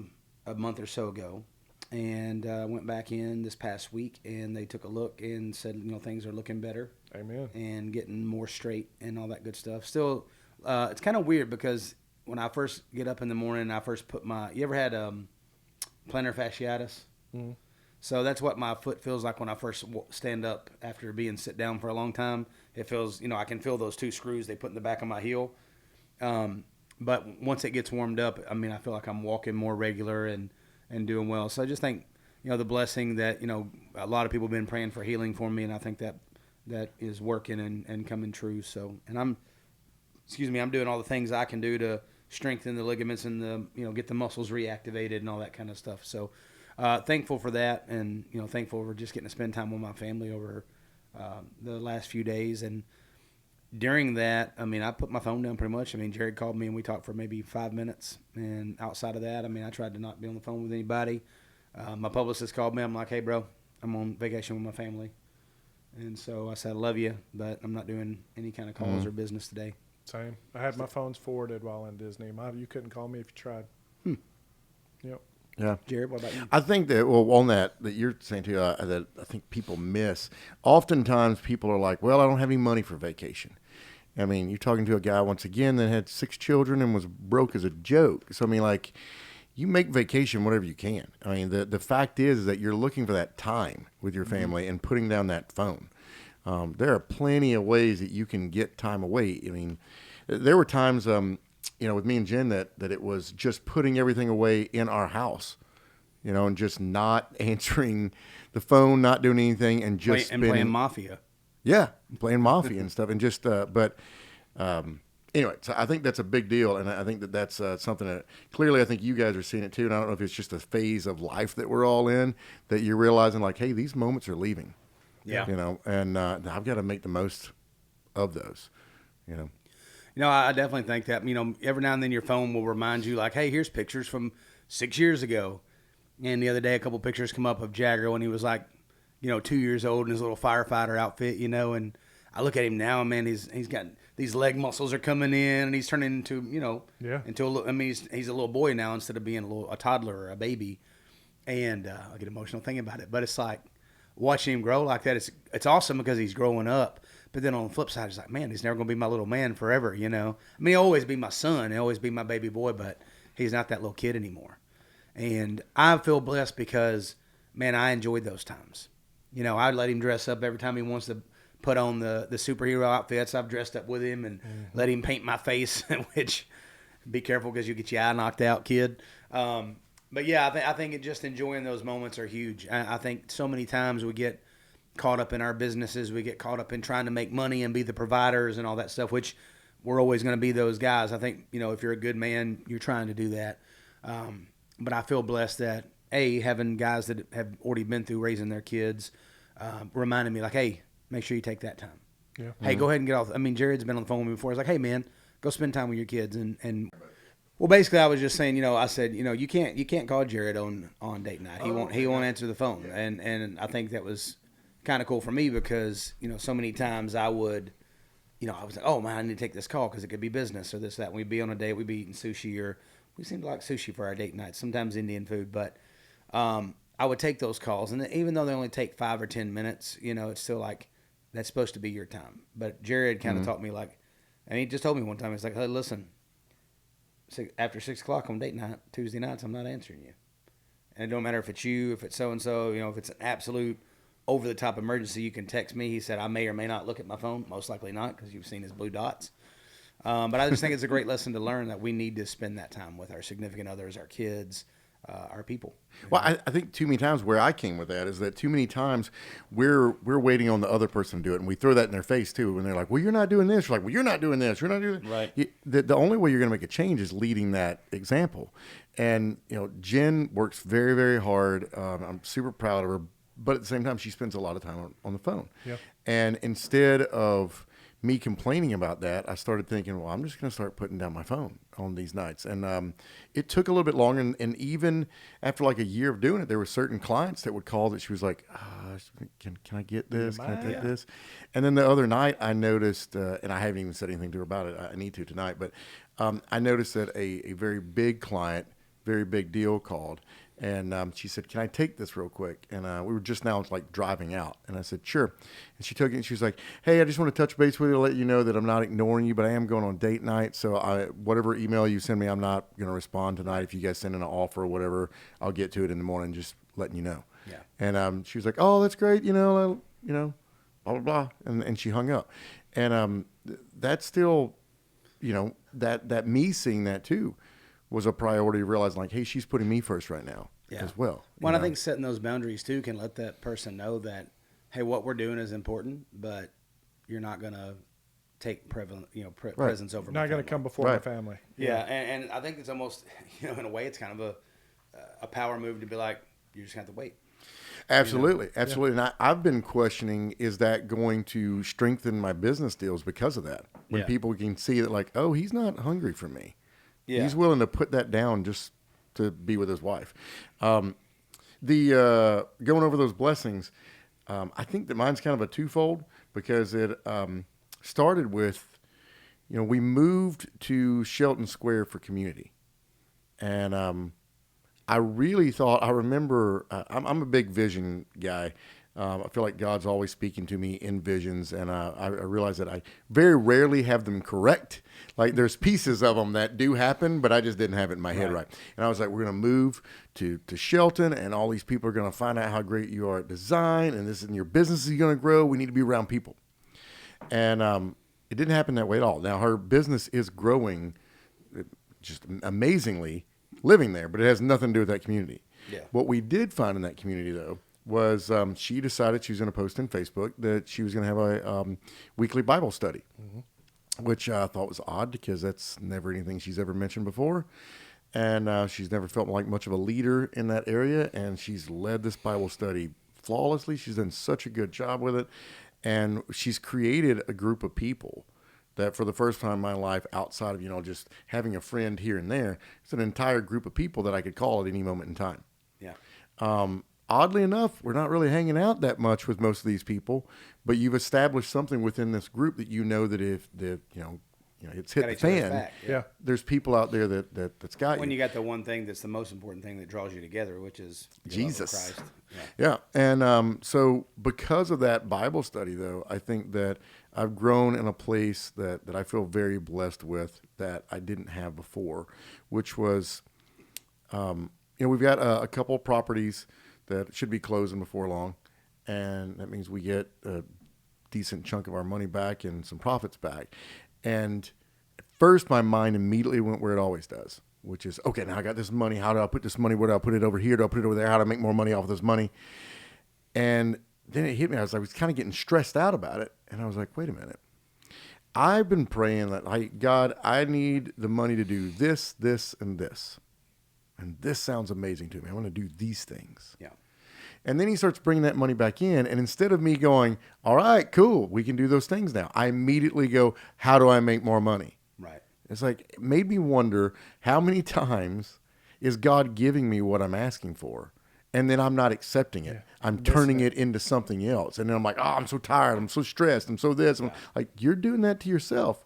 month or so ago, and went back in this past week, and they took a look and said, you know, things are looking better. Amen. And getting more straight and all that good stuff. Still, it's kind of weird because when I first get up in the morning, I first put you ever had plantar fasciitis? Mm-hmm. So that's what my foot feels like when I first stand up after being sit down for a long time. It feels, you know, I can feel those two screws they put in the back of my heel. But once it gets warmed up, I mean, I feel like I'm walking more regular and doing well. So I just think, you know, the blessing that, you know, a lot of people have been praying for healing for me, and I think that is working and coming true. So, and I'm doing all the things I can do to strengthen the ligaments and get the muscles reactivated and all that kind of stuff. So, thankful for that, and, you know, thankful for just getting to spend time with my family over the last few days. And during that, I mean, I put my phone down pretty much. I mean, Jared called me and we talked for maybe 5 minutes. And outside of that, I mean, I tried to not be on the phone with anybody. My publicist called me. I'm like, hey, bro, I'm on vacation with my family. And so I said, I love you, but I'm not doing any kind of calls or business today. Same. I had my phones forwarded while in Disney. You couldn't call me if you tried. Yep. Yeah. Jared, what about you? I think that, well, on that you're saying too, that I think people miss. Oftentimes people are like, well, I don't have any money for vacation. I mean, you're talking to a guy once again that had 6 children and was broke as a joke. So, I mean, like, you make vacation whatever you can. I mean, the fact is that you're looking for that time with your family and putting down that phone. There are plenty of ways that you can get time away. I mean, there were times, you know, with me and Jen that it was just putting everything away in our house, you know, and just not answering the phone, not doing anything, and just playing Mafia. Yeah, playing Mafia and stuff, and just anyway, so I think that's a big deal, and I think that's something that clearly I think you guys are seeing it too. And I don't know if it's just a phase of life that we're all in, that you're realizing like, hey, these moments are leaving. Yeah. You know, and I've got to make the most of those. You know. You know, I definitely think that, you know, every now and then your phone will remind you, like, hey, here's pictures from 6 years ago. And the other day, a couple pictures come up of Jagger when he was like, you know, 2 years old in his little firefighter outfit, you know, and I look at him now, and man, he's got these leg muscles are coming in, and he's turning into, you know, into a little, I mean, he's a little boy now instead of being a toddler or a baby. And I get emotional thinking about it, but it's like watching him grow like that. It's awesome because he's growing up. But then on the flip side, it's like, man, he's never going to be my little man forever, you know. I mean, he'll always be my son. He'll always be my baby boy, but he's not that little kid anymore. And I feel blessed because, man, I enjoyed those times. You know, I'd let him dress up every time he wants to put on the superhero outfits. I've dressed up with him and let him paint my face, which, be careful because you get your eye knocked out, kid. But, yeah, I think just enjoying those moments are huge. I think so many times we get caught up in our businesses. We get caught up in trying to make money and be the providers and all that stuff, which we're always going to be those guys. I think, you know, if you're a good man, you're trying to do that. But I feel blessed that, having guys that have already been through raising their kids reminded me, like, hey, make sure you take that time. Yeah. Hey, go ahead and get off. I mean, Jared's been on the phone with me before. He's like, hey, man, go spend time with your kids. And well, basically, I was just saying, you know, I said, you know, you can't call Jared on date night. He won't answer the phone. And I think that was kind of cool for me because, you know, so many times I would, you know, I was like, oh, man, I need to take this call because it could be business or this, that. We'd be on a date. We'd be eating sushi, or we seem to like sushi for our date nights, sometimes Indian food. But I would take those calls, and even though they only take 5 or 10 minutes, it's still like that's supposed to be your time. But Jared kind of taught me like, and he just told me one time, he's like, "Hey, listen, after 6 o'clock on date night, Tuesday nights, I'm not answering you, and it don't matter if it's you, if it's so and so, if it's an absolute over the top emergency, you can text me." He said, "I may or may not look at my phone, most likely not, because you've seen his blue dots." But I just think it's a great lesson to learn that we need to spend that time with our significant others, our kids, our people. Well, I think too many times where I came with that is that too many times we're waiting on the other person to do it, and we throw that in their face too. When they're like, "Well, you're not doing this," you're like, "Well, you're not doing this. You're not doing Right." The only way you're going to make a change is leading that example. And Jen works very, very hard. I'm super proud of her, but at the same time, she spends a lot of time on the phone. Yep. And instead of me complaining about that, I started thinking, well, I'm just going to start putting down my phone on these nights. And it took a little bit longer. And even after like a year of doing it, there were certain clients that would call that she was like, can I get this? Can I take this? And then the other night I noticed, and I haven't even said anything to her about it. I need to tonight. But I noticed that a very big client, very big deal called. And she said, "Can I take this real quick?" And we were just now like driving out. And I said, "Sure." And she took it and she was like, "Hey, I just want to touch base with you to let you know that I'm not ignoring you, but I am going on date night. So whatever email you send me, I'm not going to respond tonight. If you guys send in an offer or whatever, I'll get to it in the morning, just letting you know." Yeah. And she was like, "Oh, that's great. Blah, blah, blah." And she hung up. And that's still, that me seeing that too was a priority, realizing like, hey, she's putting me first right now as well. Well, I think setting those boundaries too can let that person know that, hey, what we're doing is important, but you're not going to take presence over. Not going to come before my family. Yeah, and I think it's almost, in a way, it's kind of a power move to be like, you just have to wait. Absolutely. Absolutely. And I've been questioning, is that going to strengthen my business deals because of that? When people can see that like, oh, he's not hungry for me. Yeah. He's willing to put that down just to be with his wife. Going over those blessings, I think that mine's kind of a twofold, because it started with, we moved to Shelton Square for community. And I really thought, I remember, I'm a big vision guy. I feel like God's always speaking to me in visions, and I realize that I very rarely have them correct. Like there's pieces of them that do happen, but I just didn't have it in my head right. And I was like, we're going to move to Shelton, and all these people are going to find out how great you are at design, and your business is going to grow. We need to be around people. And it didn't happen that way at all. Now, her business is growing just amazingly living there, but it has nothing to do with that community. Yeah. What we did find in that community, though, was she decided she was going to post on Facebook that she was going to have a weekly Bible study, which I thought was odd because that's never anything she's ever mentioned before. And she's never felt like much of a leader in that area. And she's led this Bible study flawlessly. She's done such a good job with it. And she's created a group of people that for the first time in my life, outside of, just having a friend here and there, it's an entire group of people that I could call at any moment in time. Yeah. Oddly enough, we're not really hanging out that much with most of these people, but you've established something within this group that that if it's hit the fan, there's people out there that's got when you. You got the one thing that's the most important thing that draws you together, which is Jesus. Christ. Yeah. And so because of that Bible study, though, I think that I've grown in a place that I feel very blessed with that I didn't have before, which was, we've got a couple of properties that should be closing before long, and that means we get a decent chunk of our money back and some profits back. And at first, my mind immediately went where it always does, which is, okay, now I got this money. How do I put this money? Where do I put it? Over here? Do I put it over there? How do I make more money off of this money? And then it hit me. I was kind of getting stressed out about it, and I was like, wait a minute. I've been praying that, like, God, I need the money to do this, this, and this. And this sounds amazing to me. I want to do these things. Yeah. And then he starts bringing that money back in. And instead of me going, all right, cool, we can do those things now, I immediately go, how do I make more money? Right. It's like, it made me wonder, how many times is God giving me what I'm asking for? And then I'm not accepting it. I'm turning it into something else. And then I'm like, oh, I'm so tired. I'm so stressed. I'm so this. I'm like, you're doing that to yourself.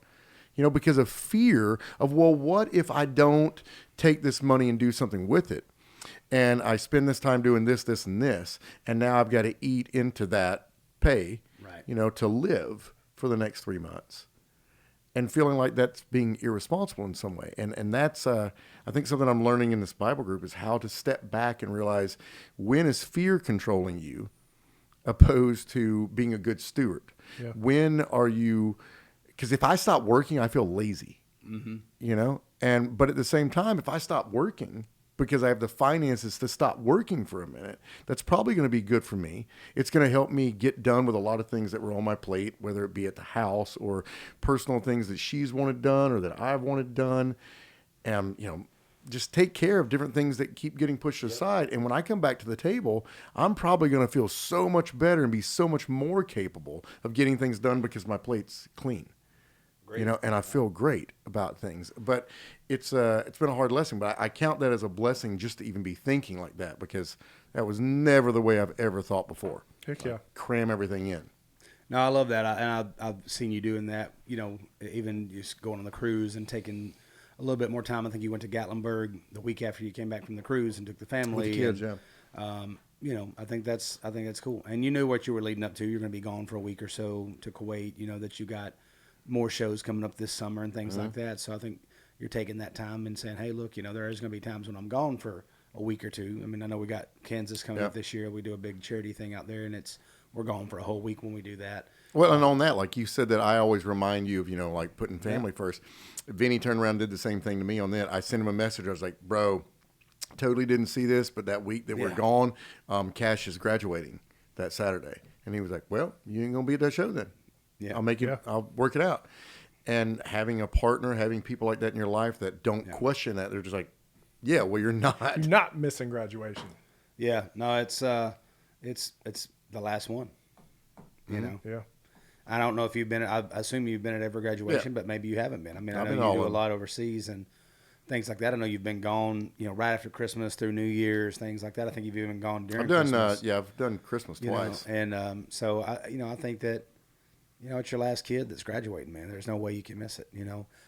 Because of fear of, well, what if I don't take this money and do something with it? and I spend this time doing this, this, and this, and now I've got to eat into that pay, right. To live for the next 3 months. And feeling like that's being irresponsible in some way. And that's, I think something I'm learning in this Bible group is how to step back and realize, when is fear controlling you opposed to being a good steward? Yeah. When are you, because if I stop working, I feel lazy, but at the same time, if I stop working because I have the finances to stop working for a minute, that's probably going to be good for me. It's going to help me get done with a lot of things that were on my plate, whether it be at the house or personal things that she's wanted done or that I've wanted done. And, just take care of different things that keep getting pushed aside. And when I come back to the table, I'm probably going to feel so much better and be so much more capable of getting things done because my plate's clean. Great. And I feel great about things. But it's been a hard lesson, but I count that as a blessing just to even be thinking like that, because that was never the way I've ever thought before. Heck yeah. Cram everything in. No, I love that. I've seen you doing that, even just going on the cruise and taking a little bit more time. I think you went to Gatlinburg the week after you came back from the cruise and took the family. With the kids, I think that's cool. And you knew what you were leading up to. You're going to be gone for a week or so to Kuwait, that you got more shows coming up this summer and things like that. So I think you're taking that time and saying, hey, look, there is going to be times when I'm gone for a week or two. I mean, I know we got Kansas coming up this year. We do a big charity thing out there, and we're gone for a whole week when we do that. Well, and on that, like you said, that I always remind you of, like putting family first. Vinny turned around and did the same thing to me on that. I sent him a message. I was like, bro, totally didn't see this, but that week that we're gone, Cash is graduating that Saturday. And he was like, well, you ain't going to be at that show then. Yeah. I'll make it, I'll work it out. And having a partner, having people like that in your life that don't question that, they're just like, yeah, well, you're not. You're not missing graduation. Yeah. No, it's the last one, Yeah. I don't know if you've been. I assume you've been at every graduation, but maybe you haven't been. I mean, I know you do a lot overseas and things like that. I know you've been gone, right after Christmas through New Year's, things like that. I think you've even gone during Christmas. I've done Christmas twice. And so I think that, it's your last kid that's graduating, man. There's no way you can miss it.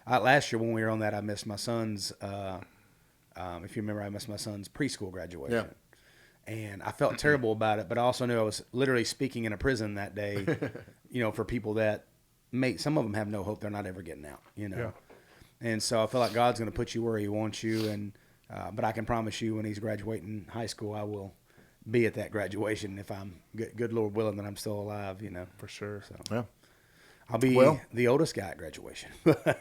Last year when we were on that, I missed my son's. If you remember, I missed my son's preschool graduation. Yeah. And I felt terrible about it, but I also knew I was literally speaking in a prison that day, for people that some of them have no hope. They're not ever getting out, Yeah. And so I feel like God's going to put you where he wants you. And, but I can promise you when he's graduating high school, I will be at that graduation if I'm good Lord willing that I'm still alive, For sure. So yeah. I'll be the oldest guy at graduation. But,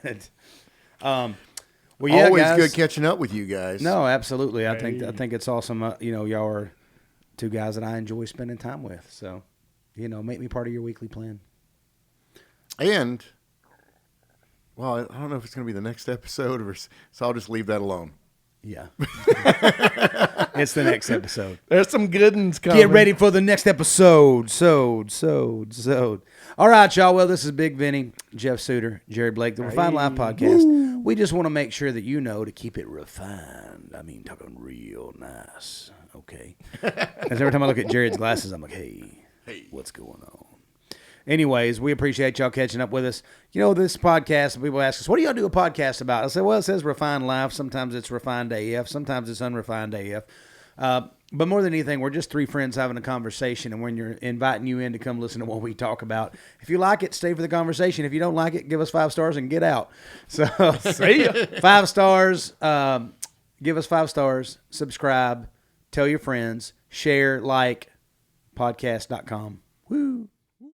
always guys, good catching up with you guys. No, absolutely. I think it's awesome. Y'all are two guys that I enjoy spending time with. So, make me part of your weekly plan. And, well, I don't know if it's going to be the next episode, so I'll just leave that alone. Yeah. It's the next episode. There's some good ones coming. Get ready for the next episode. All right, y'all. Well, this is Bigg Vinny, Jeff Suter, Jerry Blake, the Refined Life Podcast. Woo. We just want to make sure that to keep it refined. I mean, talking real nice. Okay. Because every time I look at Jared's glasses, I'm like, hey, what's going on? Anyways, we appreciate y'all catching up with us. This podcast, people ask us, what do y'all do a podcast about? I say, well, it says Refined Life. Sometimes it's Refined AF. Sometimes it's Unrefined AF. But more than anything, we're just three friends having a conversation, and when you're inviting you in to come listen to what we talk about, if you like it, stay for the conversation. If you don't like it, give us 5 stars and get out. So, see ya. 5 stars. Give us 5 stars. Subscribe. Tell your friends. Share. Like. Podcast.com.